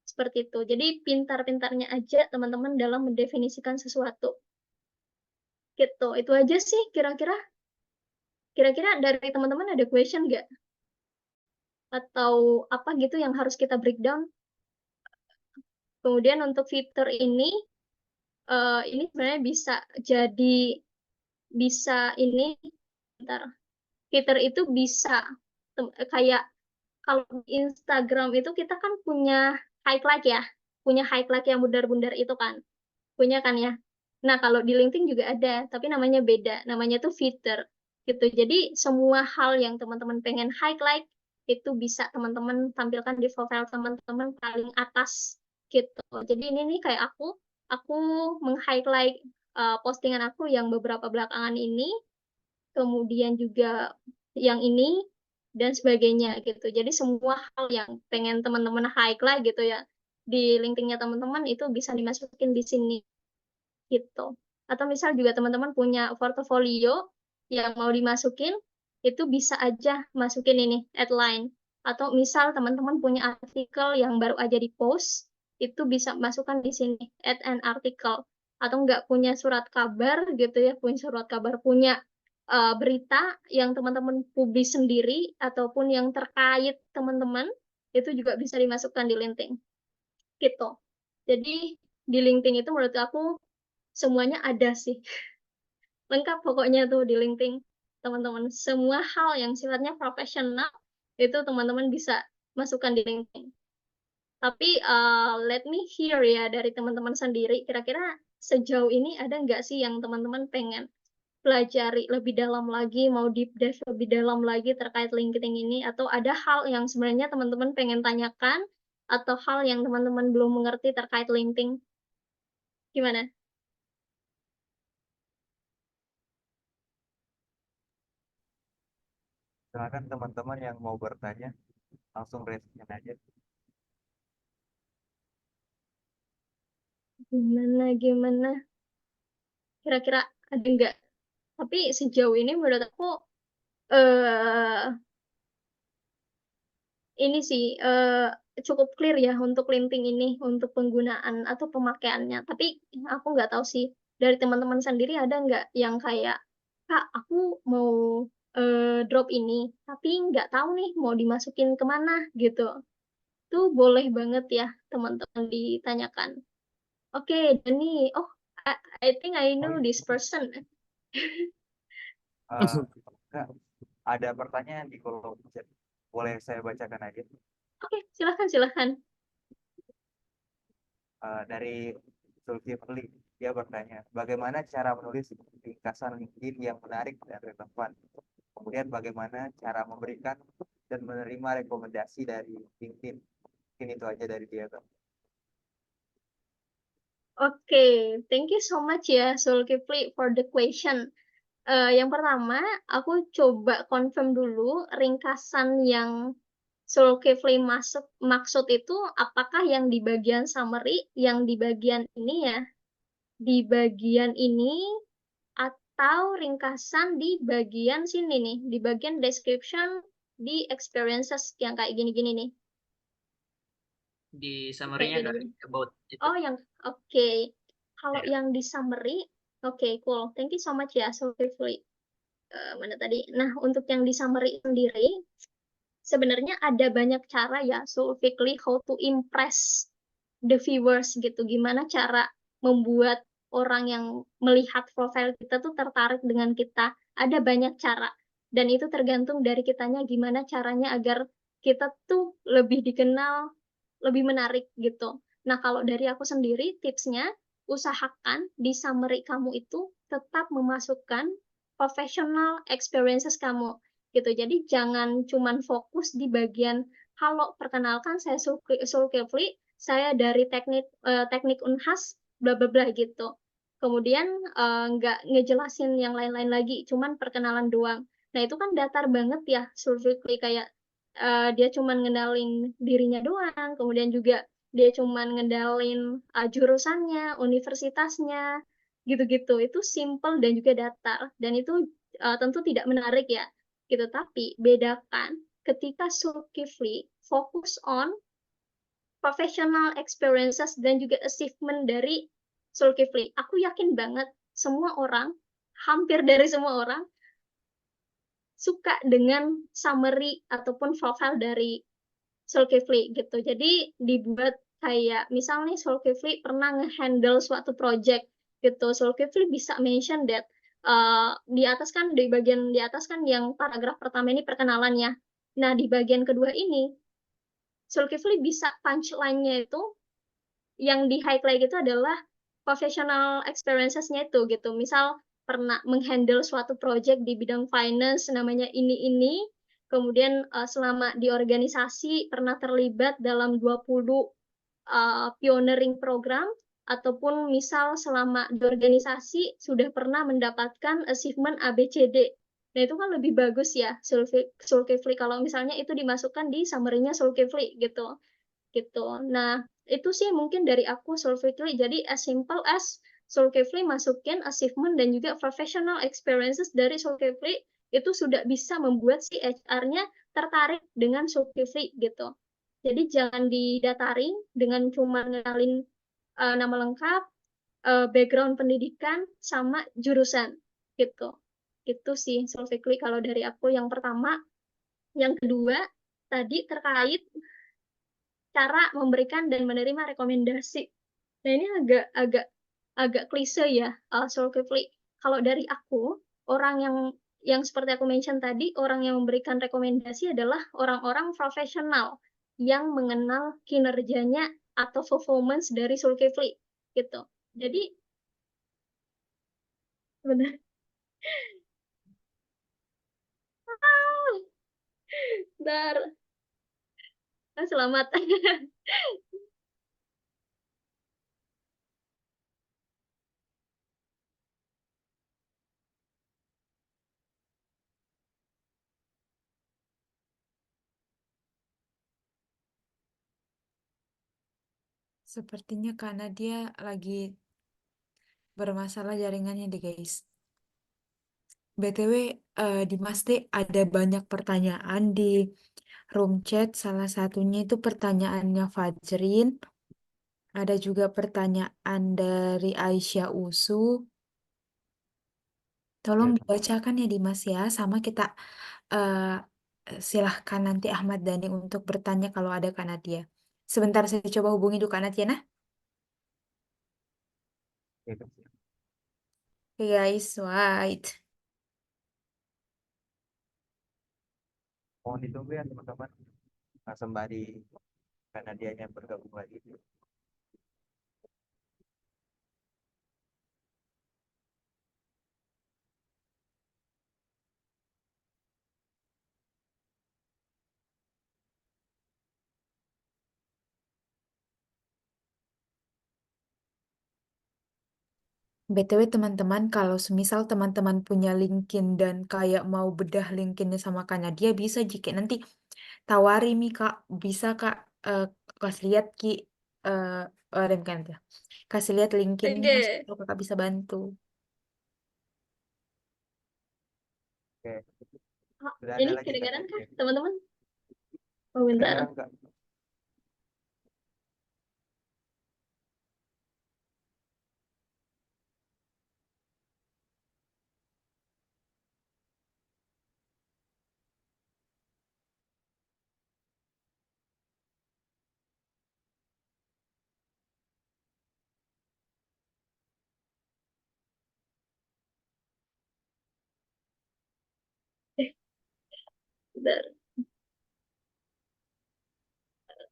Seperti itu. Jadi pintar-pintarnya aja teman-teman dalam mendefinisikan sesuatu. Gitu. Itu aja sih kira-kira. Kira-kira dari teman-teman ada question nggak? Atau apa gitu yang harus kita breakdown? Kemudian untuk fitur ini sebenarnya bisa ini, bentar. Fitur itu bisa kayak kalau di Instagram itu kita kan punya highlight ya, punya highlight yang bundar-bundar itu kan, punya kan ya. Nah kalau di LinkedIn juga ada, tapi namanya beda, namanya tuh fitur gitu. Jadi semua hal yang teman-teman pengen highlight itu bisa teman-teman tampilkan di profile teman-teman paling atas gitu. Jadi ini nih kayak aku meng-highlight postingan aku yang beberapa belakangan ini, kemudian juga yang ini dan sebagainya gitu. Jadi semua hal yang pengen teman-teman highlight gitu ya di LinkedIn-nya teman-teman itu bisa dimasukin di sini gitu. Atau misal juga teman-teman punya portofolio yang mau dimasukin, itu bisa aja masukin ini headline. Atau misal teman-teman punya artikel yang baru aja di post, itu bisa masukkan di sini add an article. Atau nggak punya surat kabar gitu ya, punya surat kabar, punya berita yang teman-teman publis sendiri ataupun yang terkait teman-teman, itu juga bisa dimasukkan di LinkedIn gitu. Jadi di LinkedIn itu menurut aku semuanya ada sih. Lengkap pokoknya tuh di LinkedIn, teman-teman. Semua hal yang sifatnya profesional itu teman-teman bisa masukkan di LinkedIn. Tapi let me hear ya dari teman-teman sendiri, kira-kira sejauh ini ada nggak sih yang teman-teman pengen pelajari lebih dalam lagi, mau deep dive lebih dalam lagi terkait LinkedIn ini, atau ada hal yang sebenarnya teman-teman pengen tanyakan, atau hal yang teman-teman belum mengerti terkait LinkedIn? Gimana? Silakan teman-teman yang mau bertanya langsung raise hand aja. Gimana? Kira-kira ada nggak? Tapi sejauh ini menurut aku eh ini sih cukup clear ya untuk linting ini untuk penggunaan atau pemakaiannya. Tapi aku nggak tahu sih dari teman-teman sendiri ada nggak yang kayak Kak, aku mau drop ini, tapi nggak tahu nih mau dimasukin kemana gitu. Itu boleh banget ya teman-teman ditanyakan. Oke, Dani, oh I think I Oh, know this person. enggak, ada pertanyaan di kolom chat. Boleh saya bacakan aja. Oke, silahkan. Dari Zulkifli, dia bertanya, bagaimana cara menulis ringkasan LinkedIn yang menarik dan relevan? Kemudian bagaimana cara memberikan dan menerima rekomendasi dari LinkedIn? Mungkin itu aja dari dia, Kak. Oke, thank you so much ya Zulkifli for the question. Yang pertama, aku coba confirm dulu ringkasan yang Zulkifli maksud itu apakah yang di bagian summary, yang di bagian ini ya, di bagian ini, atau ringkasan di bagian sini nih, di bagian description, di experiences yang kayak gini-gini nih. Di Kayak summary-nya Kak, gini-gini. about itu. Oh, yang oke. Kalau Ya. yang di summary, oke, cool. Thank you so much ya, Zulkifli. Mana tadi? Nah, untuk yang di summary sendiri, sebenarnya ada banyak cara ya, Zulkifli, how to impress the viewers gitu. Gimana cara membuat orang yang melihat profil kita tuh tertarik dengan kita. Ada banyak cara. Dan itu tergantung dari kitanya gimana caranya agar kita tuh lebih dikenal, lebih menarik gitu. Nah, kalau dari aku sendiri, tipsnya usahakan di summary kamu itu tetap memasukkan professional experiences kamu gitu. Jadi jangan cuman fokus di bagian halo, perkenalkan saya Zulkifli, saya dari teknik Unhas bla bla bla gitu. Kemudian nggak ngejelasin yang lain-lain lagi, cuman perkenalan doang. Nah, itu kan datar banget ya, Zulkifli, kayak dia cuman ngenalin dirinya doang, kemudian juga dia cuman ngendalin jurusannya, universitasnya, gitu-gitu. Itu simple dan juga datar, dan itu tentu tidak menarik ya, gitu. Tapi bedakan ketika Zulkifli fokus on professional experiences dan juga achievement dari Zulkifli. Aku yakin banget semua orang, hampir dari semua orang, suka dengan summary ataupun profile dari Zulkifli gitu. Jadi dibuat kayak misalnya Zulkifli pernah ngehandle suatu project gitu. Zulkifli bisa mention that di atas kan, di bagian di atas kan yang paragraf pertama ini perkenalannya. Nah, di bagian kedua ini Zulkifli bisa punchline-nya itu yang di highlight itu adalah professional experiences-nya itu gitu. Misal pernah menghandle suatu project di bidang finance namanya ini, kemudian selama di organisasi pernah terlibat dalam 20 pioneering program, ataupun misal selama di organisasi sudah pernah mendapatkan achievement ABCD. Nah, itu kan lebih bagus ya, Zulkifli, kalau misalnya itu dimasukkan di summary-nya Zulkifli gitu. Gitu. Nah, itu sih mungkin dari aku Zulkifli. Jadi as simple as Zulkifli masukin achievement dan juga professional experiences dari Zulkifli, itu sudah bisa membuat si HR-nya tertarik dengan Zulkifli gitu. Jadi jangan didatarin dengan cuma ngenalin nama lengkap, background pendidikan, sama jurusan gitu. Itu sih Zulkifli kalau dari aku yang pertama. Yang kedua, tadi terkait cara memberikan dan menerima rekomendasi. Nah, ini agak agak agak klise ya, Zulkifli. Kalau dari aku, orang yang seperti aku mention tadi, orang yang memberikan rekomendasi adalah orang-orang profesional yang mengenal kinerjanya atau performance dari Zulkifli gitu. Jadi benar. Bentar. Selamat. Sepertinya karena dia lagi bermasalah jaringannya deh guys. BTW, di Mas D ada banyak pertanyaan di room chat. Salah satunya itu pertanyaannya Fajrin. Ada juga pertanyaan dari Aisyah Usu. Tolong Ya, dibacakan ya Dimas ya. Sama kita eh, silahkan nanti Ahmad Dhani untuk bertanya kalau ada Kak Nadia. Sebentar saya coba hubungi dulu Kak Nadia nah. gitu. Oke guys, wait. Mohon ditunggu ya teman-teman. Sembari karena dianya bergabung lagi. BTW teman-teman, kalau semisal teman-teman punya LinkedIn dan kayak mau bedah LinkedIn-nya sama Kak Nadia, bisa jika nanti tawari Mi Kak, bisa Kak kasih lihat Ki dan kan ya. Kasih lihat LinkedIn-nya Oke. supaya Kakak bisa bantu. Oke, Oh, sudah ada ini lagi Kak. kedengaran kah, Oke. teman-teman? Oh, bentar. Kedengaran Kak. Bentar.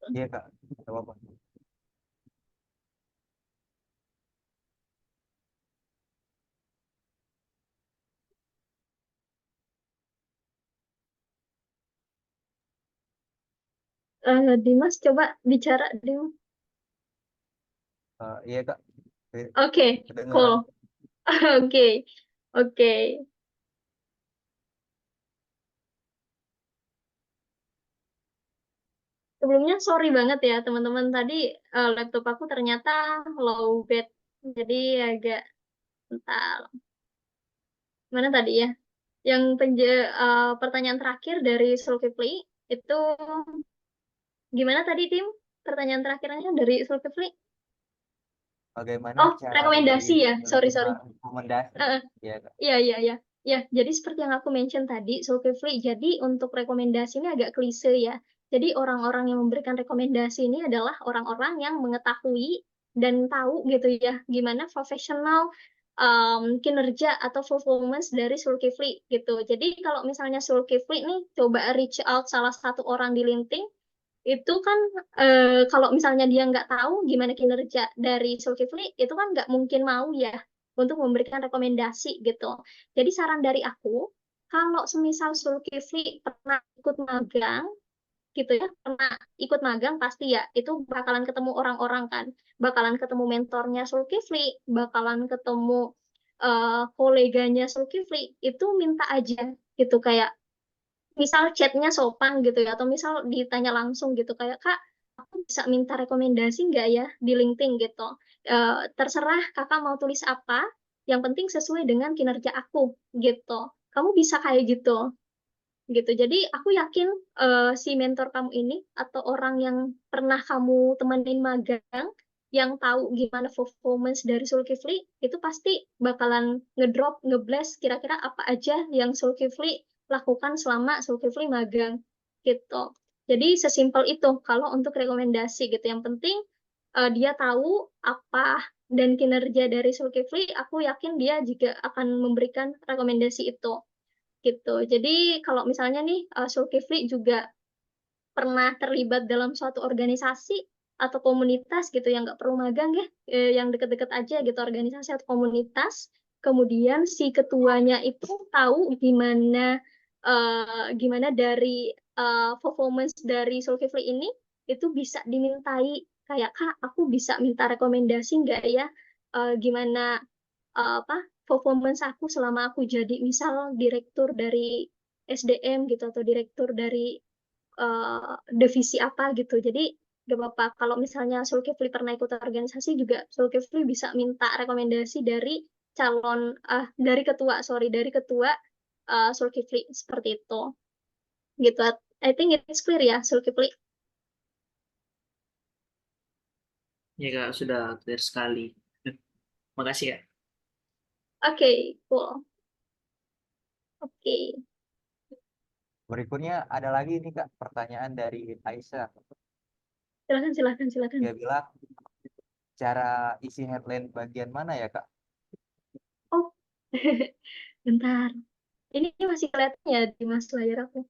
Iya Kak, nggak apa-apa. Dimas, coba bicara, Dim. Iya Kak, Oke, kedengeran. cool. Oke, oke. Sebelumnya sorry banget ya teman-teman, tadi laptop aku ternyata low bat, jadi agak bentar. Mana tadi ya? Yang pertanyaan terakhir dari Zulkifli itu gimana tadi, Tim? Pertanyaan terakhirnya dari Zulkifli? Bagaimana Oh, cara rekomendasi ya. Sorry, menerima sorry. rekomendasi? Eh, Iya Kak. Iya, iya, iya. Ya, jadi seperti yang aku mention tadi, Zulkifli, jadi untuk rekomendasi ini agak klise ya. Jadi orang-orang yang memberikan rekomendasi ini adalah orang-orang yang mengetahui dan tahu gitu ya, gimana profesional kinerja atau performance dari Zulkifli gitu. Jadi kalau misalnya Zulkifli nih coba reach out salah satu orang di LinkedIn, itu kan kalau misalnya dia nggak tahu gimana kinerja dari Zulkifli, itu kan nggak mungkin mau ya untuk memberikan rekomendasi gitu. Jadi saran dari aku, kalau semisal Zulkifli pernah ikut magang gitu ya, pernah ikut magang pasti ya, itu bakalan ketemu orang-orang kan, bakalan ketemu mentornya Zulkifli, bakalan ketemu koleganya Zulkifli, itu minta aja gitu kayak misal chatnya sopan gitu ya, atau misal ditanya langsung gitu kayak Kak, aku bisa minta rekomendasi nggak ya di LinkedIn gitu. Terserah kakak mau tulis apa, yang penting sesuai dengan kinerja aku gitu. Kamu bisa kayak gitu. Jadi aku yakin si mentor kamu ini atau orang yang pernah kamu temenin magang yang tahu gimana performance dari Zulkifli itu pasti bakalan ngedrop, ngeblast kira-kira apa aja yang Zulkifli lakukan selama Zulkifli magang gitu. Jadi sesimpel itu kalau untuk rekomendasi gitu. Yang penting dia tahu apa dan kinerja dari Zulkifli, aku yakin dia juga akan memberikan rekomendasi itu gitu. Jadi kalau misalnya nih Zulkifli juga pernah terlibat dalam suatu organisasi atau komunitas gitu yang nggak perlu magang ya, yang deket-deket aja gitu organisasi atau komunitas. Kemudian si ketuanya itu tahu gimana dari performance dari Zulkifli ini itu bisa dimintai kayak Kak, aku bisa minta rekomendasi nggak ya, gimana apa performance aku selama aku jadi misal direktur dari SDM gitu atau direktur dari divisi apa gitu. Jadi gak apa-apa kalau misalnya Zulkifli pernah ikut organisasi juga Zulkifli bisa minta rekomendasi dari dari ketua, sorry, dari ketua Zulkifli seperti itu. Gitu. I think it's clear ya Zulkifli. Ya Kak, sudah clear sekali. Makasih Kak. Oke, cool. Oke. Berikutnya ada lagi nih Kak, pertanyaan dari Aisyah. Silakan. Dia bilang, cara isi headline bagian mana ya Kak? Oh, bentar. Ini masih kelihatan ya di mas layar aku.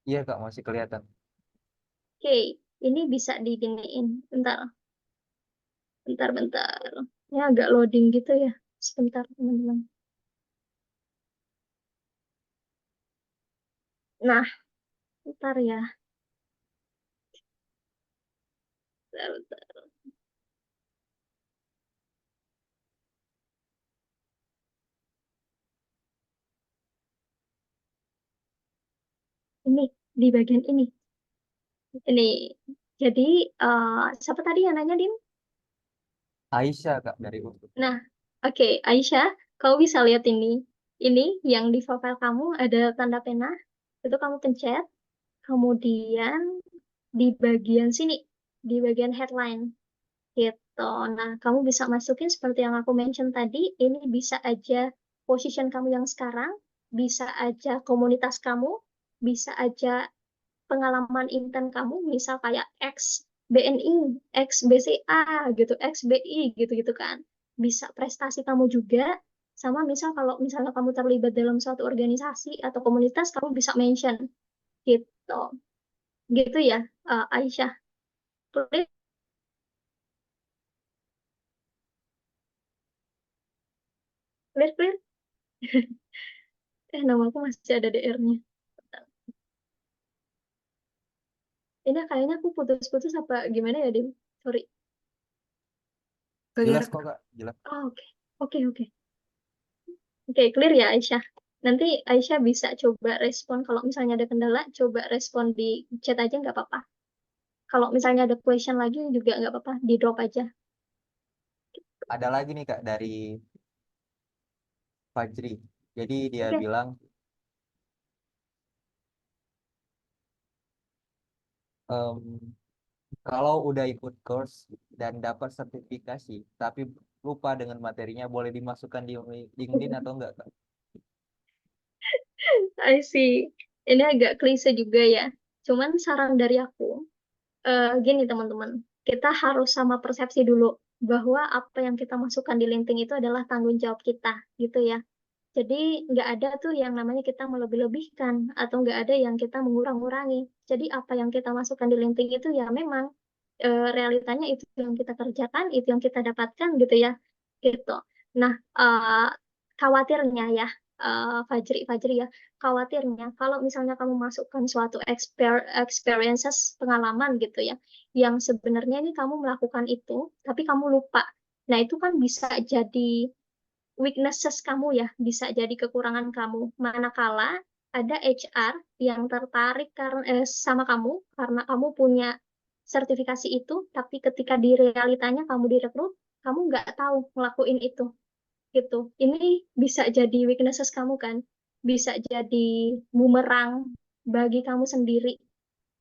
Iya Kak, masih kelihatan. Oke, ini bisa diginiin. Bentar. Ini agak loading gitu ya. Sebentar, teman-teman. Nah, bentar ya. Bentar. Ini, di bagian ini. Ini. Jadi, siapa tadi yang nanya, Dim? Aisyah Kak, dari UNSUD. Nah, oke, Aisyah, kau bisa lihat ini. Ini yang di profile kamu ada tanda pena. Itu kamu pencet. Kemudian di bagian sini, di bagian headline. Gitu. Nah, kamu bisa masukin seperti yang aku mention tadi, ini bisa aja position kamu yang sekarang, bisa aja komunitas kamu, bisa aja pengalaman intern kamu, misal kayak X BNI, X BCA gitu, X BI gitu-gitu kan. Bisa prestasi kamu juga, Sama misal kalau misalnya kamu terlibat dalam suatu organisasi atau komunitas, kamu bisa mention gitu. Gitu ya, Aisyah. Clear, clear, clear. Nama aku masih ada DR-nya. Ini kayaknya aku putus-putus apa gimana ya, Dim? Sorry. Clear. Jelas kok Kak, jelas. Oh, oke. Oke, oke. Oke, clear ya, Aisyah. Nanti Aisyah bisa coba respon kalau misalnya ada kendala, coba respon di chat aja nggak apa-apa. Kalau misalnya ada question lagi juga nggak apa-apa, di drop aja. Ada lagi nih Kak dari Fajri. Jadi dia Oke. bilang em, kalau udah ikut course dan dapat sertifikasi, tapi lupa dengan materinya, boleh dimasukkan di LinkedIn atau enggak Kak? I see. Ini agak klise juga ya. Cuman saran dari aku, gini teman-teman, kita harus sama persepsi dulu bahwa apa yang kita masukkan di LinkedIn itu adalah tanggung jawab kita, gitu ya. Jadi nggak ada tuh yang namanya kita melebih-lebihkan atau nggak ada yang kita mengurang-ngurangi. Jadi apa yang kita masukkan di LinkedIn itu ya memang realitanya itu yang kita kerjakan, itu yang kita dapatkan gitu ya, gitu. Nah, khawatirnya ya, Fajri ya, khawatirnya kalau misalnya kamu masukkan suatu experiences pengalaman gitu ya, yang sebenarnya ini kamu melakukan itu, tapi kamu lupa. Nah, itu kan bisa jadi weaknesses kamu ya, bisa jadi kekurangan kamu. Manakala ada HR yang tertarik karena sama kamu karena kamu punya sertifikasi itu, tapi ketika di realitanya kamu direkrut, kamu nggak tahu ngelakuin itu gitu. Ini bisa jadi weaknesses kamu kan, bisa jadi bumerang bagi kamu sendiri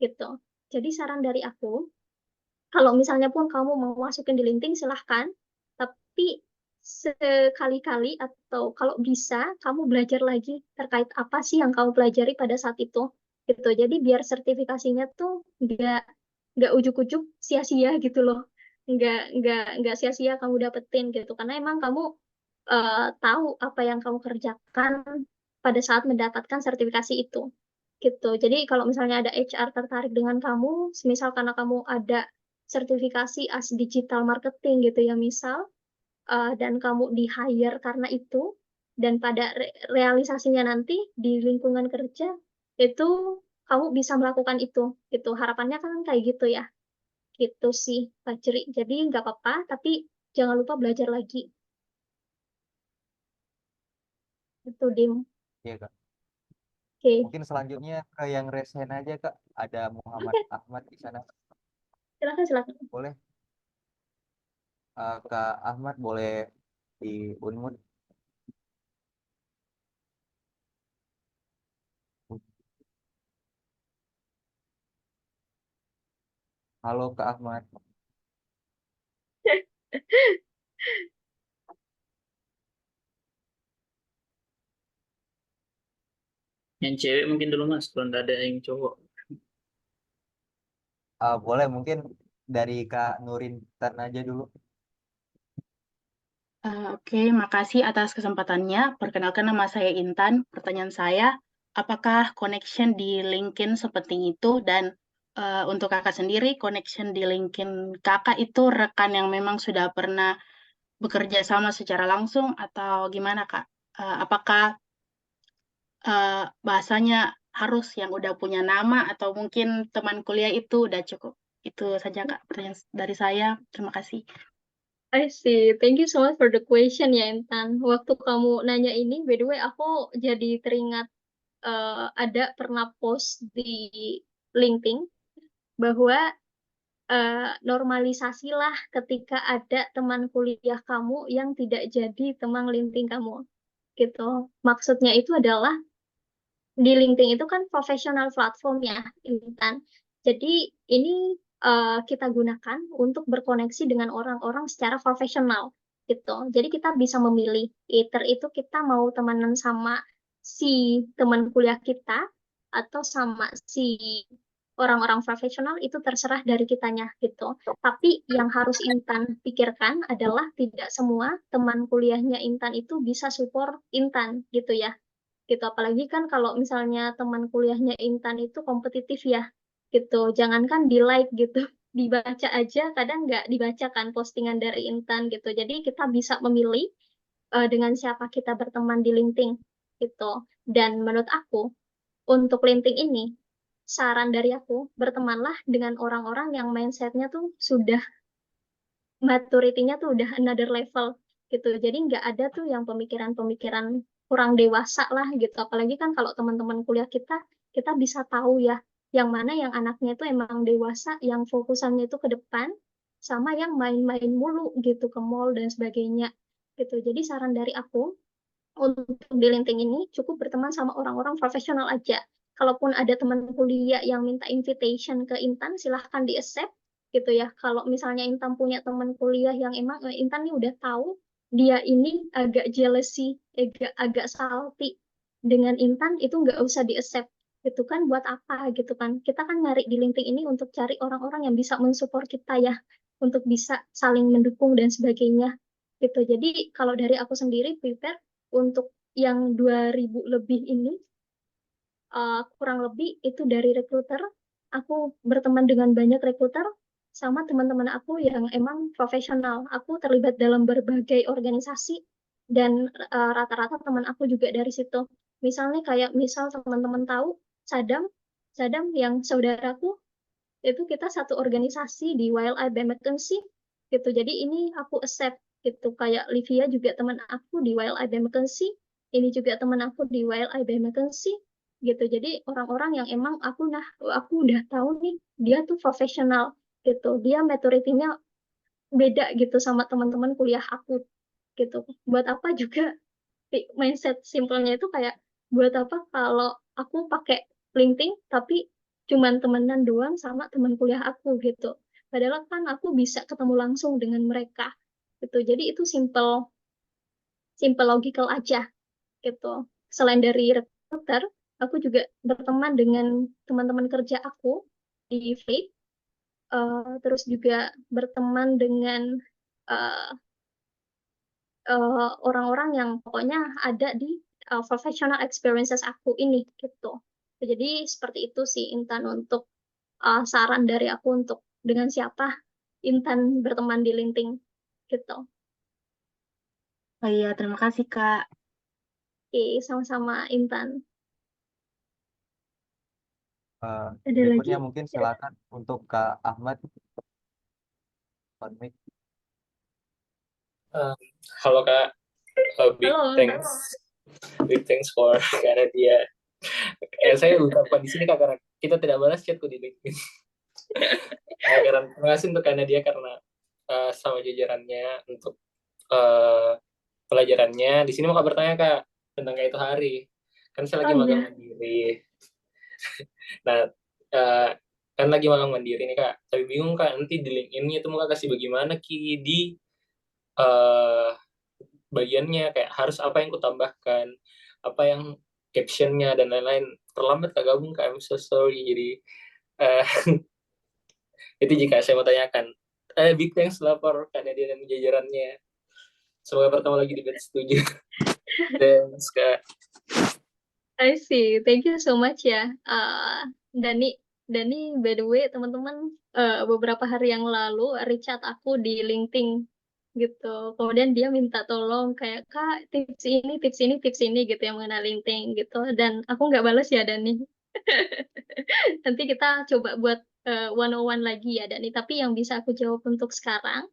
gitu. Jadi saran dari aku, kalau misalnya pun kamu mau masukin di LinkedIn, silahkan. Tapi sekali-kali atau kalau bisa, kamu belajar lagi terkait apa sih yang kamu pelajari pada saat itu. Gitu. Jadi biar sertifikasinya tuh nggak ujuk-ujuk sia-sia gitu loh. Nggak sia-sia kamu dapetin gitu. Karena emang kamu tahu apa yang kamu kerjakan pada saat mendapatkan sertifikasi itu. Gitu. Jadi kalau misalnya ada HR tertarik dengan kamu, misal karena kamu ada sertifikasi as digital marketing gitu ya misal, dan kamu di hire karena itu, dan pada realisasinya nanti di lingkungan kerja itu kamu bisa melakukan itu gitu. Harapannya kan kayak gitu ya, gitu sih Fajri. Jadi nggak apa-apa, tapi jangan lupa belajar lagi. Itu Dim. Iya Kak. Oke, Mungkin selanjutnya ke yang resen aja Kak. Ada Muhammad oke, Ahmad di sana. silakan silakan. Boleh Kak Ahmad boleh di unmute. Halo Kak Ahmad. Yang cewek mungkin dulu Mas, kalau nggak ada yang cowok. Boleh mungkin dari Kak Nurin Tan aja dulu. Oke, makasih atas kesempatannya. Perkenalkan nama saya Intan. Pertanyaan saya, apakah connection di LinkedIn sepenting itu? Dan untuk kakak sendiri, connection di LinkedIn kakak itu rekan yang memang sudah pernah bekerja sama secara langsung atau gimana kak? Apakah bahasanya harus yang udah punya nama atau mungkin teman kuliah itu udah cukup? Itu saja kak pertanyaan dari saya. Terima kasih. I see. Thank you so much for the question ya Intan. Waktu kamu nanya ini, by the way, aku jadi teringat ada pernah post di LinkedIn bahwa normalisasilah ketika ada teman kuliah kamu yang tidak jadi teman LinkedIn kamu. Gitu. Maksudnya itu adalah di LinkedIn itu kan profesional platform ya, Intan. Jadi ini kita gunakan untuk berkoneksi dengan orang-orang secara profesional gitu. Jadi kita bisa memilih either itu kita mau temenan sama si teman kuliah kita atau sama si orang-orang profesional itu terserah dari kitanya gitu. Tapi yang harus Intan pikirkan adalah tidak semua teman kuliahnya Intan itu bisa support Intan gitu ya. Gitu. Apalagi kan kalau misalnya teman kuliahnya Intan itu kompetitif ya gitu. Jangankan di like gitu, dibaca aja kadang nggak dibacakan postingan dari Intan gitu. Jadi kita bisa memilih dengan siapa kita berteman di LinkedIn gitu. Dan menurut aku untuk LinkedIn ini saran dari aku bertemanlah dengan orang-orang yang mindsetnya tuh sudah maturity-nya tuh udah another level gitu. Jadi nggak ada tuh yang pemikiran-pemikiran kurang dewasa lah gitu. Apalagi kan kalau teman-teman kuliah kita bisa tahu ya yang mana yang anaknya itu emang dewasa, yang fokusannya itu ke depan, sama yang main-main mulu gitu ke mall dan sebagainya gitu. Jadi saran dari aku untuk di LinkedIn ini cukup berteman sama orang-orang profesional aja. Kalaupun ada teman kuliah yang minta invitation ke Intan, silahkan di accept gitu ya. Kalau misalnya Intan punya teman kuliah yang emang Intan nih udah tahu dia ini agak jealousy, agak salty dengan Intan, itu nggak usah di accept. Itu kan buat apa gitu kan? Kita kan nyari di LinkedIn ini untuk cari orang-orang yang bisa mensupport kita ya, untuk bisa saling mendukung dan sebagainya gitu. Jadi kalau dari aku sendiri prepare untuk yang 2000 lebih ini kurang lebih itu dari recruiter. Aku berteman dengan banyak recruiter sama teman-teman aku yang emang profesional. Aku terlibat dalam berbagai organisasi dan rata-rata teman aku juga dari situ. Misalnya kayak misal teman-teman tahu Sadam, Sadam yang saudaraku itu kita satu organisasi di Wild Eye Emergency gitu. Jadi ini aku accept gitu. Kayak Livia juga teman aku di Wild Eye Emergency, ini juga teman aku di Wild Eye Emergency gitu. Jadi orang-orang yang emang aku udah tahu nih dia tuh profesional gitu. Dia maturity-nya beda gitu sama teman-teman kuliah aku gitu. Buat apa juga mindset simpelnya itu kayak buat apa kalau aku pakai LinkedIn tapi cuman temenan doang sama teman kuliah aku gitu. Padahal kan aku bisa ketemu langsung dengan mereka gitu. Jadi itu simple simple logical aja gitu. Selain dari recruiter, aku juga berteman dengan teman-teman kerja aku di Flip, terus juga berteman dengan uh, orang-orang yang pokoknya ada di professional experiences aku ini gitu. Jadi seperti itu sih Intan untuk saran dari aku untuk dengan siapa Intan berteman di LinkedIn gitu. Oh iya, terima kasih Kak. Oke, sama-sama Intan. Ada lagi? Berikutnya mungkin silakan untuk Kak Ahmad. On mic. Halo Kak, big Halo. thanks for karena dia. Saya ucapkan di sini Kak karena kita tidak balas chatku di LinkedIn. Terima kasih untuk karena dia karena sama jajarannya untuk pelajarannya. Di sini mau bertanya Kak tentang kayak itu hari. Kan saya lagi magang mandiri. Nah, kan lagi magang mandiri nih Kak. Tapi bingung Kak, nanti di LinkedIn-nya itu mau Kak kasih bagaimana Ki di bagiannya kayak harus apa yang kutambahkan, apa yang captionnya dan lain-lain. Terlambat Kak gabung Kak, I'm so sorry. Jadi itu jika saya mau tanyakan. Big thanks lah for Kak Nadia dan jajarannya. Semoga bertemu lagi di batch 7. Thanks Kak. I see. Thank you so much ya. Dani by the way teman-teman beberapa hari yang lalu reach out aku di LinkedIn gitu. Kemudian dia minta tolong kayak Kak tips ini gitu yang mengenai LinkedIn gitu. Dan aku nggak balas ya Dani. Nanti kita coba buat 101 lagi ya Dani. Tapi yang bisa aku jawab untuk sekarang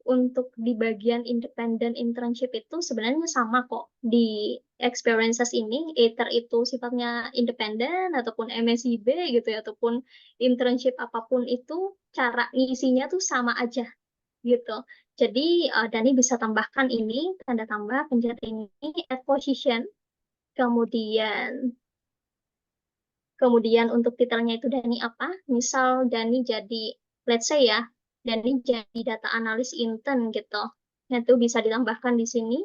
untuk di bagian independent internship itu sebenarnya sama kok di experiences ini, either itu sifatnya independen ataupun MSIB gitu ya, ataupun internship apapun itu, cara ngisinya tuh sama aja gitu. Jadi Dani bisa tambahkan ini, tanda tambah pencet ini, add position, kemudian untuk titelnya itu Dani apa, misal Dani jadi, let's say ya, Dani jadi data analis intern gitu. Nah, itu bisa ditambahkan di sini.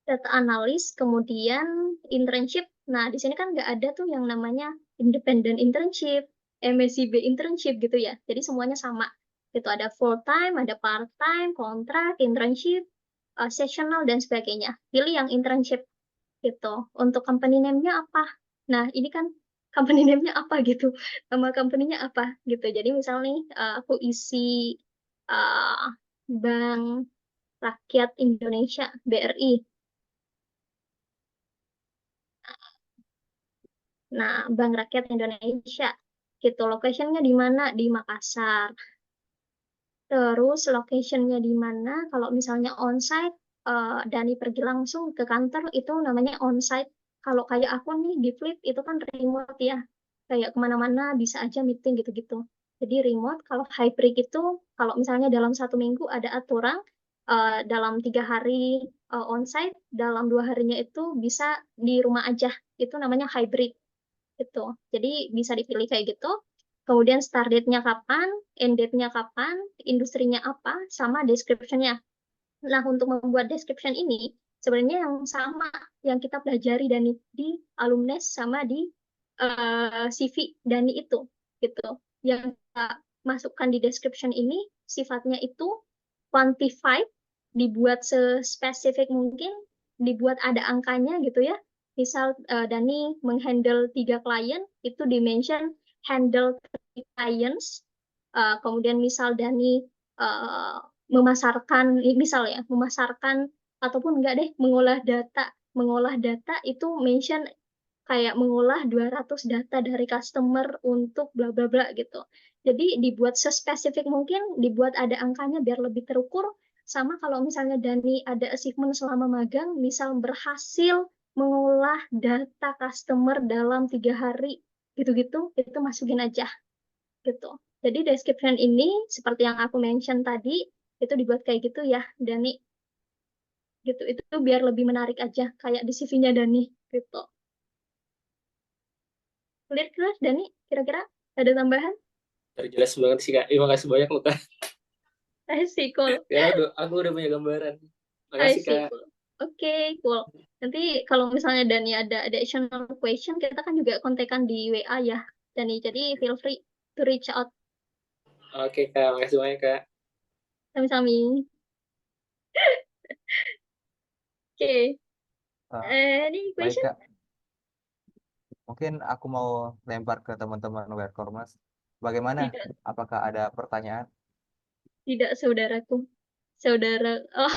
data analis, kemudian internship. Nah, di sini kan nggak ada tuh yang namanya independent internship, MSCB internship gitu ya. Jadi semuanya sama. Itu ada full time, ada part time, kontrak, internship, seasonal dan sebagainya. Pilih yang internship gitu. Untuk company name-nya apa? Nah, ini kan company name-nya apa gitu. Nama company-nya apa gitu. Jadi misal nih aku isi uh, Bank Rakyat Indonesia, BRI. Nah, Bank Rakyat Indonesia gitu. Location-nya di mana? Di Makassar. Terus location-nya di mana? Kalau misalnya onsite, Dani pergi langsung ke kantor itu namanya onsite. Kalau kayak aku nih di Flip itu kan remote ya. Kayak kemana-mana bisa aja meeting gitu-gitu. Jadi remote. Kalau hybrid itu, kalau misalnya dalam 1 minggu ada aturan, dalam 3 hari onsite, dalam 2 harinya itu bisa di rumah aja. Itu namanya hybrid gitu. Jadi bisa dipilih kayak gitu. Kemudian start date-nya kapan, end date-nya kapan, industrinya apa, sama description-nya. Nah, untuk membuat description ini, sebenarnya yang sama yang kita pelajari di alumnes sama di CV Dani itu, gitu. Yang kita masukkan di description ini, sifatnya itu quantified, dibuat sespesifik mungkin, dibuat ada angkanya gitu ya. Misal Dani menghandle 3 klien, itu dimension handle 3 clients. Kemudian misal Dani uh, memasarkan, misal ya, memasarkan ataupun enggak deh, mengolah data itu mention kayak mengolah 200 data dari customer untuk bla bla bla gitu. Jadi dibuat sespesifik mungkin, dibuat ada angkanya biar lebih terukur. Sama kalau misalnya Dani ada achievement selama magang, misal berhasil mengolah data customer dalam 3 hari, gitu-gitu, itu masukin aja gitu. Jadi description ini seperti yang aku mention tadi, itu dibuat kayak gitu ya, Dani. Gitu. Itu biar lebih menarik aja, kayak di CV-nya Dani gitu. Clear, Dani? Kira-kira ada tambahan? Jelas banget sih Kak. Terima kasih banyak loh Kak. I see, cool. Karena aku udah punya gambaran. I Makasih see, Kak. cool. Oke, cool. Nanti kalau misalnya Dani ada additional question, kita kan juga kontekan di WA ya, Dani. Jadi feel free to reach out. Oke Kak, makasih banyak Kak. Sami-sami. Oke. Any Baik question? Kak, mungkin aku mau lempar ke teman-teman Welcomers. Bagaimana? Tidak, Apakah ada pertanyaan? tidak saudaraku. Saudara, oh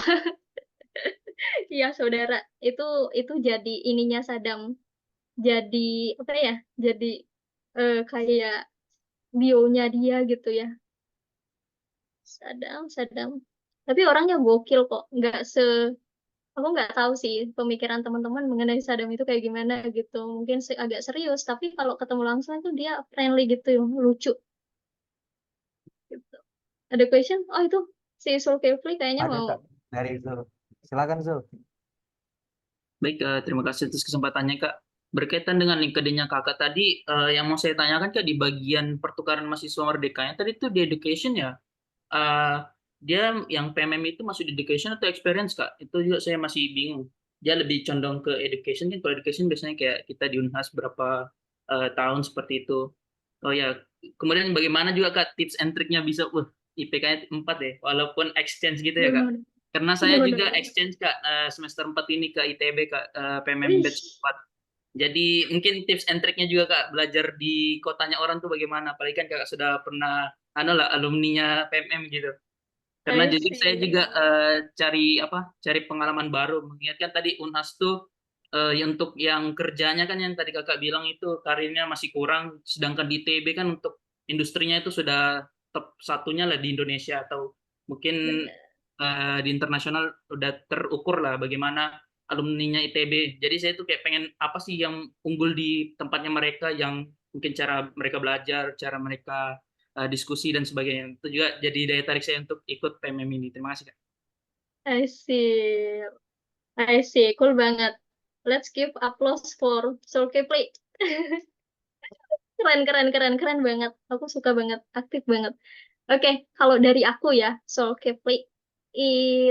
iya saudara, itu jadi ininya Sadam. Jadi apa ya? Jadi kayak bionya dia gitu ya. Sadam. Tapi orangnya gokil kok. Aku nggak tahu sih pemikiran teman-teman mengenai Sadam itu kayak gimana gitu. Mungkin agak serius, tapi kalau ketemu langsung itu dia friendly gitu, lucu gitu. Ada question? Oh itu si Sul Kefli kayaknya Ada mau. Kak, dari Zul. Silakan Zul. Baik, terima kasih atas kesempatannya, Kak. Berkaitan dengan LinkedIn-nya Kakak tadi, yang mau saya tanyakan, Kak, di bagian pertukaran mahasiswa merdekanya, tadi itu di education ya, eh, dia yang PMM itu masuk di education atau experience, Kak? Itu juga saya masih bingung. Dia lebih condong ke education, kan? Kalau education biasanya kayak kita di Unhas berapa tahun seperti itu. Oh ya, kemudian bagaimana juga Kak tips and triknya bisa, IPK-nya 4 ya, walaupun exchange gitu ya Kak. Bener, Karena saya bener. juga exchange Kak semester 4 ini ke ITB Kak, PMM Wih, batch 4. Jadi mungkin tips and triknya juga Kak, belajar di kotanya orang tuh bagaimana, apalagi kan Kakak sudah pernah lah alumninya PMM gitu. Karena I jujur saya see. juga cari pengalaman baru. Mengingatkan tadi Unhas tuh untuk yang kerjanya kan yang tadi kakak bilang itu karirnya masih kurang, sedangkan di ITB kan untuk industrinya itu sudah top satunya lah di Indonesia atau mungkin Bener. di internasional udah terukur lah bagaimana alumninya ITB. Jadi saya tuh kayak pengen apa sih yang unggul di tempatnya mereka, yang mungkin cara mereka belajar, cara mereka diskusi dan sebagainya. Itu juga jadi daya tarik saya untuk ikut PMM ini. Terima kasih Kak. I see. I see. Cool banget. Let's give applause for Sul Kefli. Keren banget. Aku suka banget, aktif banget. Oke, kalau dari aku ya, Sul Kefli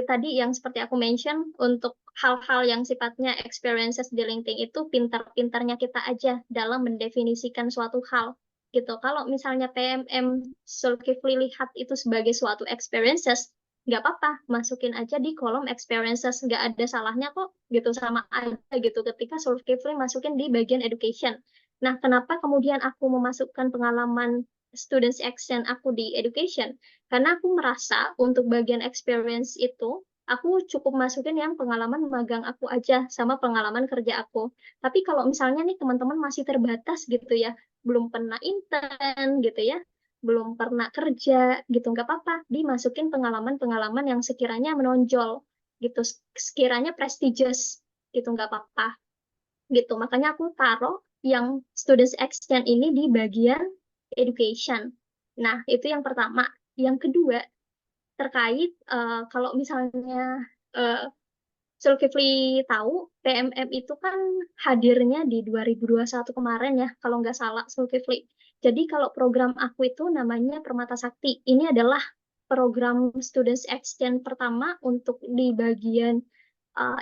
tadi yang seperti aku mention, untuk hal-hal yang sifatnya experiences di LinkedIn itu pintar-pintarnya kita aja dalam mendefinisikan suatu hal gitu. Kalau misalnya PMM Zulkifli lihat itu sebagai suatu experiences, nggak apa-apa, masukin aja di kolom experiences, nggak ada salahnya kok gitu, sama aja gitu ketika Zulkifli masukin di bagian education. Nah, kenapa kemudian aku memasukkan pengalaman students exchange aku di education? Karena aku merasa untuk bagian experience itu, aku cukup masukin yang pengalaman magang aku aja sama pengalaman kerja aku. Tapi kalau misalnya nih teman-teman masih terbatas gitu ya, belum pernah intern gitu ya, belum pernah kerja gitu, nggak apa-apa, dimasukin pengalaman-pengalaman yang sekiranya menonjol gitu, sekiranya prestigious gitu, nggak apa-apa gitu. Makanya aku taruh yang students exchange ini di bagian education. Nah, itu yang pertama. Yang kedua, terkait kalau misalnya Zulkifli tahu, PMM itu kan hadirnya di 2021 kemarin ya, kalau nggak salah Zulkifli. Jadi kalau program aku itu namanya Permata Sakti. Ini adalah program Students Exchange pertama untuk di bagian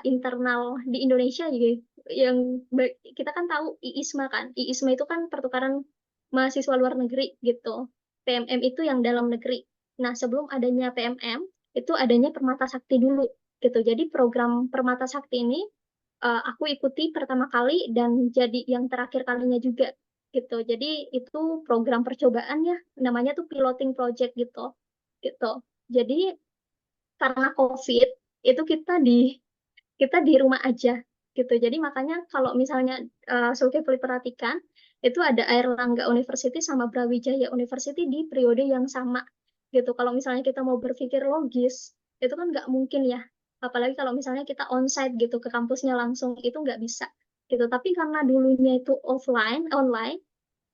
internal di Indonesia juga. Yang kita kan tahu IISMA kan. IISMA itu kan pertukaran mahasiswa luar negeri gitu. PMM itu yang dalam negeri. Nah, sebelum adanya PMM, itu adanya Permata Sakti dulu gitu. Jadi program Permata Sakti ini aku ikuti pertama kali dan jadi yang terakhir kalinya juga gitu. Jadi itu program percobaan ya, namanya tuh piloting project gitu. Gitu. Jadi karena COVID itu kita di rumah aja gitu. Jadi makanya kalau misalnya Zulkifli perhatikan itu ada Airlangga University sama Brawijaya University di periode yang sama gitu. Kalau misalnya kita mau berpikir logis, itu kan nggak mungkin ya. Apalagi kalau misalnya kita onsite gitu ke kampusnya langsung, itu nggak bisa gitu. Tapi karena dulunya itu online,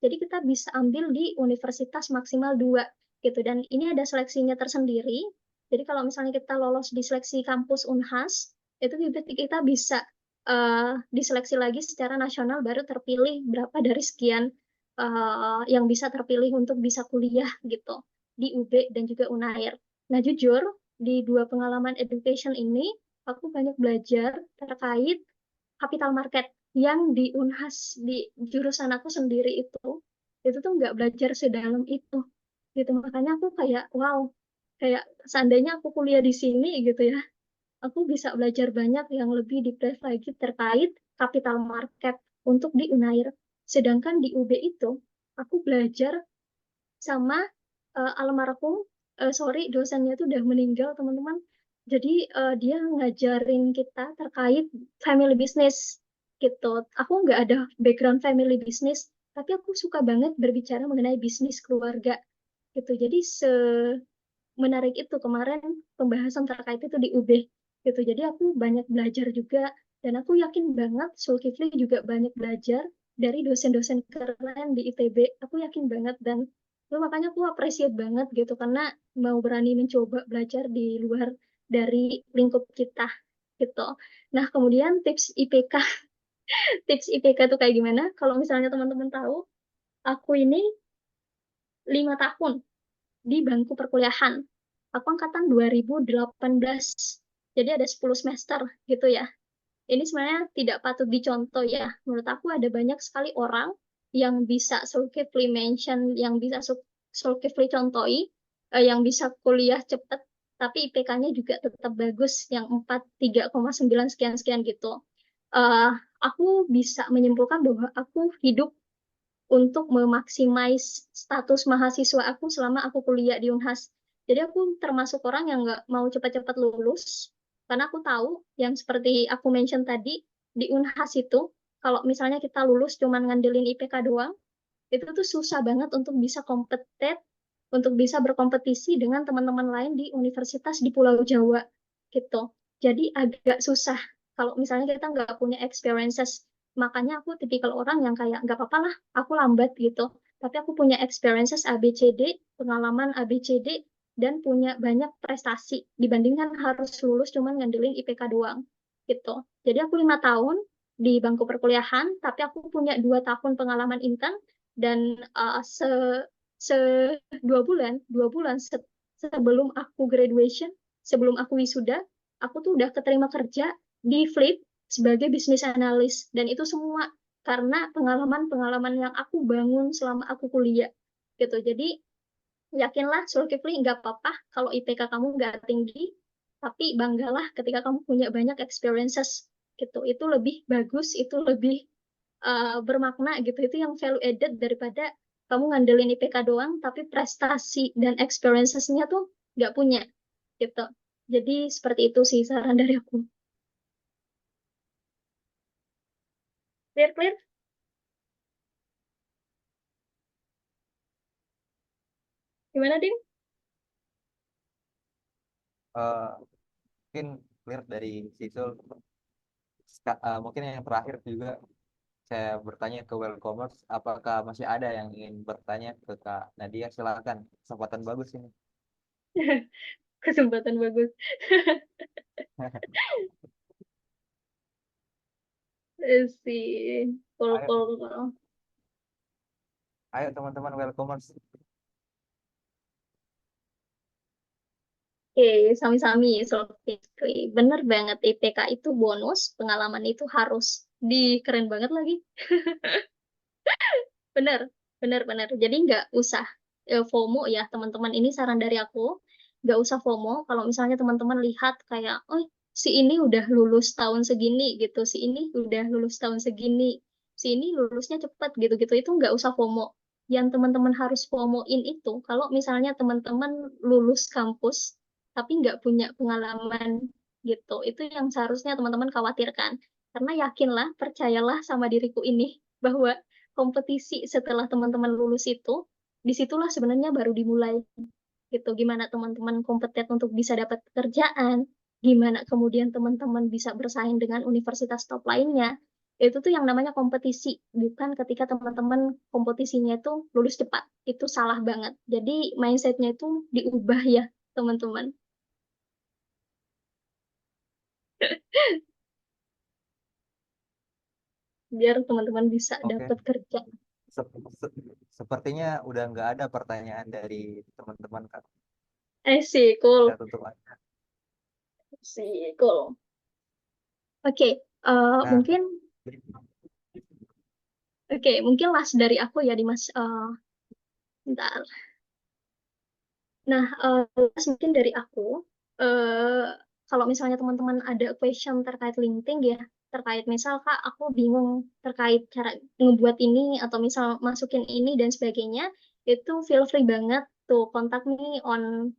jadi kita bisa ambil di Universitas Maksimal 2 gitu. Dan ini ada seleksinya tersendiri. Jadi kalau misalnya kita lolos di seleksi kampus Unhas, itu kita bisa diseleksi lagi secara nasional, baru terpilih berapa dari sekian yang bisa terpilih untuk bisa kuliah gitu di UB dan juga UNAIR. Nah, jujur di dua pengalaman education ini aku banyak belajar terkait capital market yang di Unhas di jurusan aku sendiri itu tuh nggak belajar sedalam itu gitu. Makanya aku kayak wow, kayak seandainya aku kuliah di sini gitu ya, aku bisa belajar banyak yang lebih di-brief lagi terkait capital market untuk di Unair. Sedangkan di UB itu aku belajar sama almarhum, sorry dosennya itu udah meninggal teman-teman. Jadi dia ngajarin kita terkait family business gitu. Aku nggak ada background family business, tapi aku suka banget berbicara mengenai bisnis keluarga gitu. Jadi menarik itu kemarin pembahasan terkait itu di UB gitu. Jadi aku banyak belajar juga, dan aku yakin banget Zulkifli juga banyak belajar dari dosen-dosen keren di ITB. Aku yakin banget, dan itu makanya aku appreciate banget gitu karena mau berani mencoba belajar di luar dari lingkup kita gitu. Nah, kemudian tips IPK, tips IPK itu kayak gimana? Kalau misalnya teman-teman tahu, aku ini 5 tahun di bangku perkuliahan. Aku angkatan 2018. Jadi ada 10 semester gitu ya. Ini sebenarnya tidak patut dicontoh ya. Menurut aku ada banyak sekali orang yang bisa Zulkifli mention, yang bisa Zulkifli contohi, yang bisa kuliah cepat, tapi IPK-nya juga tetap bagus, yang 4, 3,9 sekian-sekian gitu. Uh, aku bisa menyimpulkan bahwa aku hidup untuk memaksimais status mahasiswa aku selama aku kuliah di Unhas. Jadi aku termasuk orang yang nggak mau cepat-cepat lulus, karena aku tahu yang seperti aku mention tadi, di Unhas itu, kalau misalnya kita lulus cuman ngandelin IPK doang, itu tuh susah banget untuk bisa kompeten, untuk bisa berkompetisi dengan teman-teman lain di universitas di Pulau Jawa gitu. Jadi agak susah kalau misalnya kita nggak punya experiences. Makanya aku tipikal orang yang kayak nggak apa-apa lah, aku lambat gitu. Tapi aku punya experiences ABCD, pengalaman ABCD, dan punya banyak prestasi dibandingkan harus lulus cuman ngandelin IPK doang gitu. Jadi aku 5 tahun di bangku perkuliahan, tapi aku punya 2 tahun pengalaman intern, dan se 2 bulan sebelum aku graduation, sebelum aku wisuda, aku tuh udah keterima kerja di Flip sebagai bisnis analis. Dan itu semua karena pengalaman-pengalaman yang aku bangun selama aku kuliah. Gitu. Jadi, yakinlah Zulkifli nggak apa-apa kalau IPK kamu nggak tinggi, tapi banggalah ketika kamu punya banyak experiences. Gitu. Itu lebih bagus, itu lebih bermakna gitu. Itu yang value added daripada kamu ngandelin IPK doang, tapi prestasi dan experiences-nya tuh nggak punya gitu. Jadi seperti itu sih saran dari aku. Clear, clear? Gimana, Dim? Mungkin clear dari Sisul. Mungkin yang terakhir juga saya bertanya ke Welcomers, apakah masih ada yang ingin bertanya ke Kak Nadia? Silakan, kesempatan bagus ini. Kesempatan bagus. Sih. Cool, Ayo, cool, cool. ayo teman-teman Welcomers. Oke, sami-sami. Bener banget, IPK itu bonus, pengalaman itu harus. Keren banget lagi. Bener, bener. Jadi nggak usah FOMO ya, teman-teman. Ini saran dari aku. Nggak usah FOMO. Kalau misalnya teman-teman lihat kayak, oh si ini udah lulus tahun segini gitu, si ini udah lulus tahun segini, si ini lulusnya cepat gitu-gitu. Itu nggak usah FOMO. Yang teman-teman harus FOMO-in itu, kalau misalnya teman-teman lulus kampus, tapi nggak punya pengalaman gitu. Itu yang seharusnya teman-teman khawatirkan. Karena yakinlah, percayalah sama diriku ini, bahwa kompetisi setelah teman-teman lulus itu, disitulah sebenarnya baru dimulai gitu. Gimana teman-teman kompeten untuk bisa dapat pekerjaan, gimana kemudian teman-teman bisa bersaing dengan universitas top lainnya. Itu tuh yang namanya kompetisi, bukan ketika teman-teman kompetisinya itu lulus cepat. Itu salah banget. Jadi mindsetnya itu diubah ya, teman-teman. Biar teman-teman bisa Oke. dapat kerja. Sepertinya udah nggak ada pertanyaan dari teman-teman Kak. Sih, cool. Kita tutup aja. Sih, cool. Oke, Nah, mungkin mungkin last dari aku ya, Dimas. Bentar. Nah, last mungkin dari aku, eh, kalau misalnya teman-teman ada question terkait LinkedIn ya, terkait misal Kak, aku bingung terkait cara ngebuat ini atau misal masukin ini dan sebagainya, itu feel free banget tuh kontak me on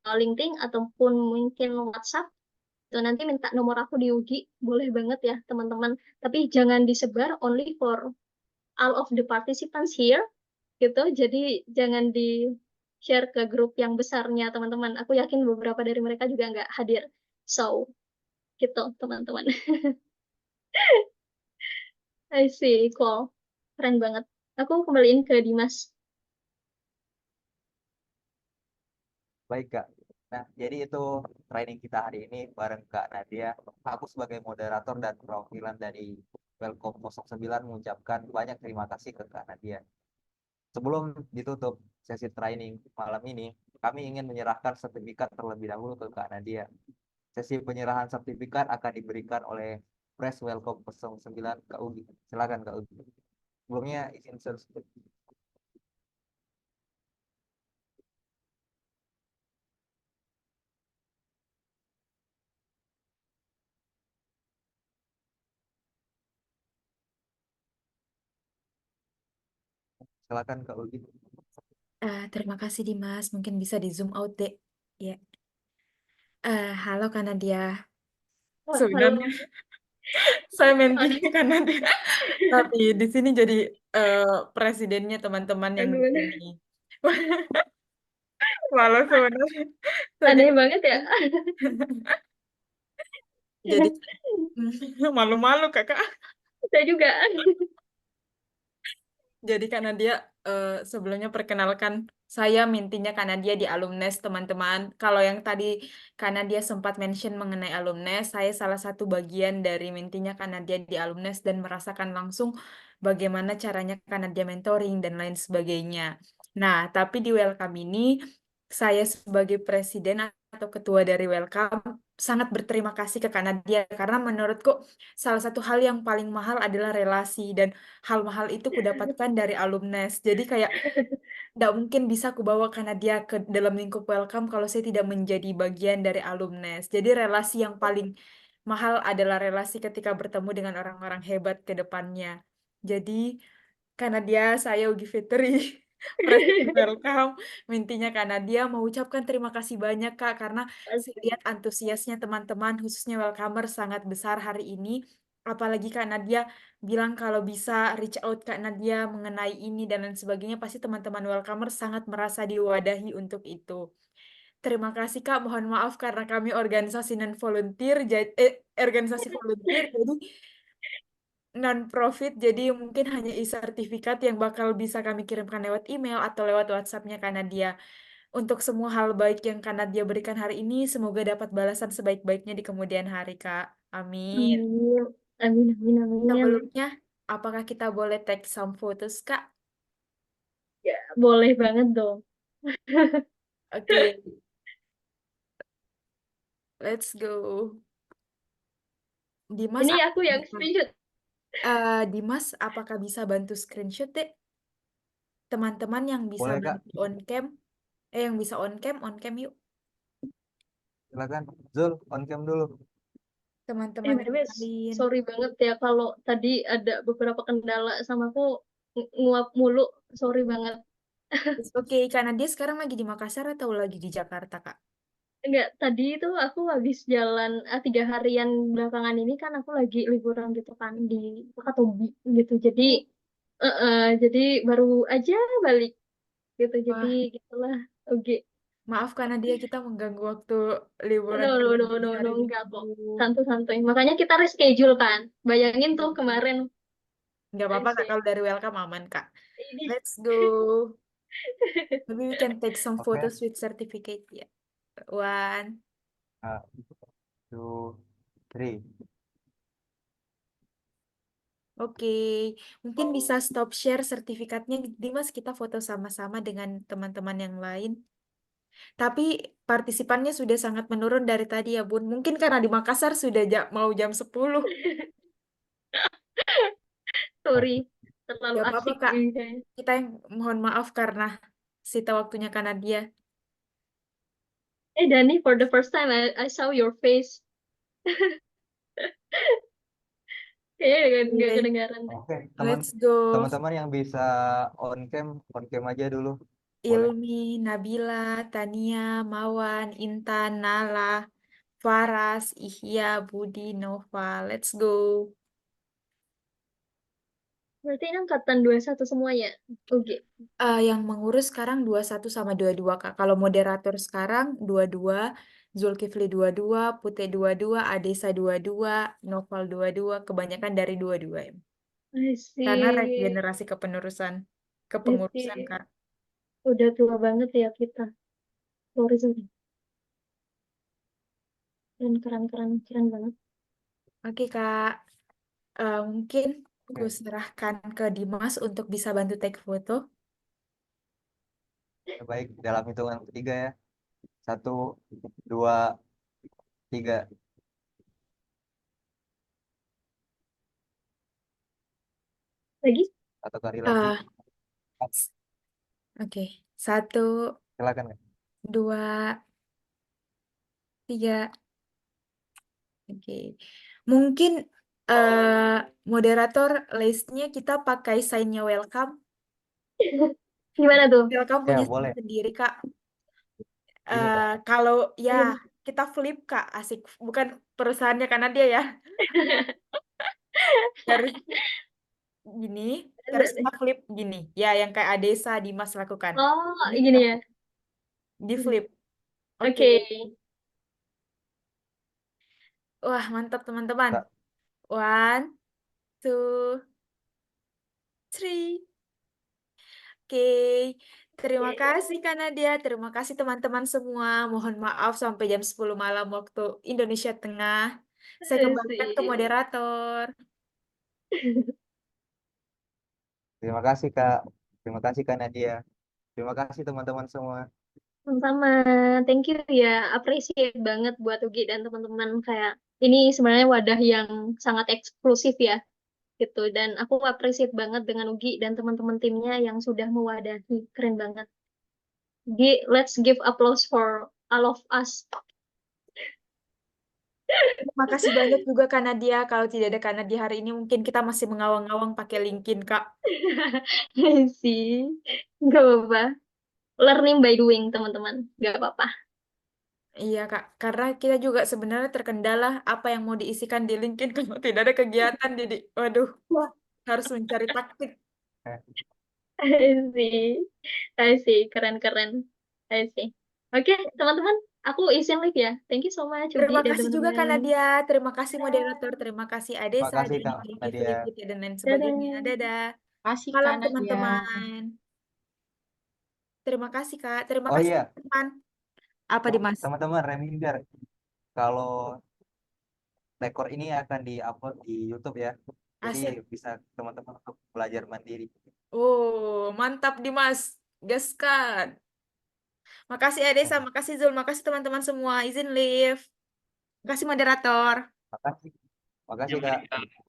LinkedIn ataupun mungkin WhatsApp. Tuh nanti minta nomor aku di Ugi, boleh banget ya teman-teman. Tapi jangan disebar only for all of the participants here gitu. Jadi jangan di share ke grup yang besarnya teman-teman. Aku yakin beberapa dari mereka juga nggak hadir. So, gitu teman-teman. I see, cool. Keren banget. Aku kembaliin ke Dimas. baik Kak. Nah, jadi itu training kita hari ini bareng Kak Nadia. Aku sebagai moderator dan perwakilan dari Welcome 09 mengucapkan banyak terima kasih ke Kak Nadia. Sebelum ditutup sesi training malam ini, kami ingin menyerahkan sertifikat terlebih dahulu ke Kak Nadia. Sesi penyerahan sertifikat akan diberikan oleh Press Welcome 09 Kak Ugi. Silakan Kak Ugi. Sebelumnya izin silakan Kak Ugi. Terima kasih Dimas, mungkin bisa di zoom out deh. Ya. Halo Kak Nadia. Wah, halo. Sebenarnya saya mentinya Kak Nadia, tapi di sini jadi presidennya teman-teman yang di Aduh, sini. Walau sebenarnya saya aneh jadi banget ya. jadi malu-malu Kakak. Saya juga. Jadi Kak Nadia, sebelumnya perkenalkan saya Mintinya Kak Nadia di Alumnes teman-teman. Kalau yang tadi Kak Nadia sempat mention mengenai Alumnes, saya salah satu bagian dari Mintinya Kak Nadia di Alumnes dan merasakan langsung bagaimana caranya Kak Nadia mentoring dan lain sebagainya. Nah, tapi di Welcome ini saya sebagai presiden atau ketua dari Welcome sangat berterima kasih ke Kak Nadia karena menurutku salah satu hal yang paling mahal adalah relasi dan hal mahal itu kudapatkan dari alumnes. Jadi kayak tidak mungkin bisa aku bawa Kak Nadia ke dalam lingkup Welcome kalau saya tidak menjadi bagian dari alumnes. Jadi relasi yang paling mahal adalah relasi ketika bertemu dengan orang-orang hebat ke depannya. Jadi karena dia saya Ugi Fitri Presiden Welcome intinya karena dia mengucapkan terima kasih banyak Kak karena saya lihat antusiasnya teman-teman khususnya Welcomer sangat besar hari ini apalagi Kak Nadia bilang kalau bisa reach out Kak Nadia mengenai ini dan lain sebagainya pasti teman-teman Welcomer sangat merasa diwadahi untuk itu. Terima kasih Kak, mohon maaf karena kami organisasi non volunteer organisasi volunteer jadi non-profit, jadi mungkin hanya e-sertifikat yang bakal bisa kami kirimkan lewat email atau lewat WhatsApp-nya Kak Nadia. Untuk semua hal baik yang Kak Nadia berikan hari ini, semoga dapat balasan sebaik-baiknya di kemudian hari, Kak. Amin. Amin. Amin, amin, amin. Sebelumnya, apakah kita boleh take some photos, Kak? Ya, boleh banget dong. Oke, let's go. Dimas, Ini aku yang screenshot. Dimas, apakah bisa bantu screenshot, deh? Teman-teman yang bisa Boleh, Kak. bantu on cam, yang bisa on cam yuk. Silakan. Zul, on cam dulu. Teman-teman yang Btw, lain. sorry banget ya kalau tadi ada beberapa kendala sama aku nguap mulu. Sorry banget. Oke, karena dia sekarang lagi di Makassar atau lagi di Jakarta, Kak? Enggak, tadi itu aku habis jalan 3 harian belakangan ini kan aku lagi liburan gitu kan di Wakatobi gitu. Jadi baru aja balik gitu. Jadi Wah, gitulah. Oke. maaf karena dia kita mengganggu waktu liburan No, no, kalian no, di no, no, hari enggak Minggu. kok. Santuy-santuy. Makanya kita reschedule kan. Bayangin tuh kemarin. Nggak apa-apa, Kak. Sih. Kalau dari welcome aman, Kak. Ini. Let's go. Maybe we can take some Oke. photos with certificate ya. One. 2, 3. Oke, mungkin bisa stop share sertifikatnya, Dimas. Kita foto sama-sama dengan teman-teman yang lain. Tapi partisipannya sudah sangat menurun dari tadi ya, Bun. Mungkin karena di Makassar sudah mau jam 10. Sorry. Terlalu Gak apa-apa, asik Kak. ini kayaknya. Kita yang mohon maaf karena sita waktunya karena dia. Dani, for the first time I saw your face. Kayaknya nggak Oke, kedengaran. Oke, let's go. teman-teman yang bisa on cam aja dulu. Boleh. Ilmi, Nabila, Tania, Mawan, Intan, Nala, Faras, Ihya, Budi, Nova. Let's go. Berarti ini angkatan 21 semua ya? Oke. Yang mengurus sekarang 21 sama 22, Kak. Kalau moderator sekarang 22, Zulkifli 22, Putih 22, Adesa 22, Noval 22, kebanyakan dari 22 ya. I Karena see. regenerasi I kepengurusan, see. Kak. Udah tua banget ya kita. Sorry, sorry. Dan keren banget. Oke, Kak. Mungkin gue Oke. serahkan ke Dimas untuk bisa bantu take foto. Baik, dalam hitungan ketiga ya. 1, 2, 3. Lagi? Satu kali lagi. Eh, Oke, 1, Silakan, Kak. 2, 3. Oke, mungkin moderator listnya kita pakai sign-nya welcome. Gimana tuh? Welcome Ya, punya boleh. sign sendiri, Kak. Ini, Kak. Kalau ya Gimana? kita flip, Kak, asik. Bukan perusahaannya karena dia ya. Dari gini, terus kita flip gini. Ya, yang kayak Adesa, Dimas lakukan. Oh, Ini gini kita ya. di flip. Oke. Oke. Wah, mantap teman-teman. Kak. 1, 2, 3. Oke, terima kasih Kak Nadia, terima kasih teman-teman semua. Mohon maaf sampai jam 10 malam waktu Indonesia Tengah. Saya kembalikan ke Sih. moderator. Terima kasih, Kak. Terima kasih, Kak Nadia. Terima kasih, teman-teman semua. Sama-sama. Thank you ya. Appreciate banget buat Ugi dan teman-teman. Kayak ini sebenarnya wadah yang sangat eksklusif ya gitu. Dan aku appreciate banget dengan Ugi dan teman-teman timnya yang sudah mewadahi. Keren banget. Let's give applause for all of us. Terima kasih banyak juga Kak Nadia. Kalau tidak ada Kak Nadia hari ini mungkin kita masih mengawang-awang pakai LinkedIn, Kak. sih. Gak apa-apa. Learning by doing, teman-teman. Gak apa-apa. Iya, Kak. Karena kita juga sebenarnya terkendala apa yang mau diisikan di LinkedIn kalau tidak ada kegiatan. Jadi, waduh, harus mencari taktik. sih. Sih. Keren-keren. Sih. Oke, teman-teman. Aku izin live ya. Thank you so much, Ugi Terima dan kasih juga Kak teman-teman. Nadia. Terima kasih moderator. Terima kasih Terima Adesa, kasih Dani, Kak Livi, Nadia. Felicia, dan lain sebagainya. Dadah. Dadah. Kasih Malam Kak Nadia. teman-teman. Terima kasih Kak. Terima Oh kasih iya, teman-teman. Apa Dimas? teman-teman reminder kalau rekor ini akan diupload di YouTube ya. Jadi Asik. bisa teman-teman untuk belajar mandiri. Oh, mantap Dimas. Gaskan. Makasih Adesa, makasih Zul, makasih teman-teman semua. Izin live. Makasih moderator. Makasih. Makasih Ya, Kak. baik, Kak.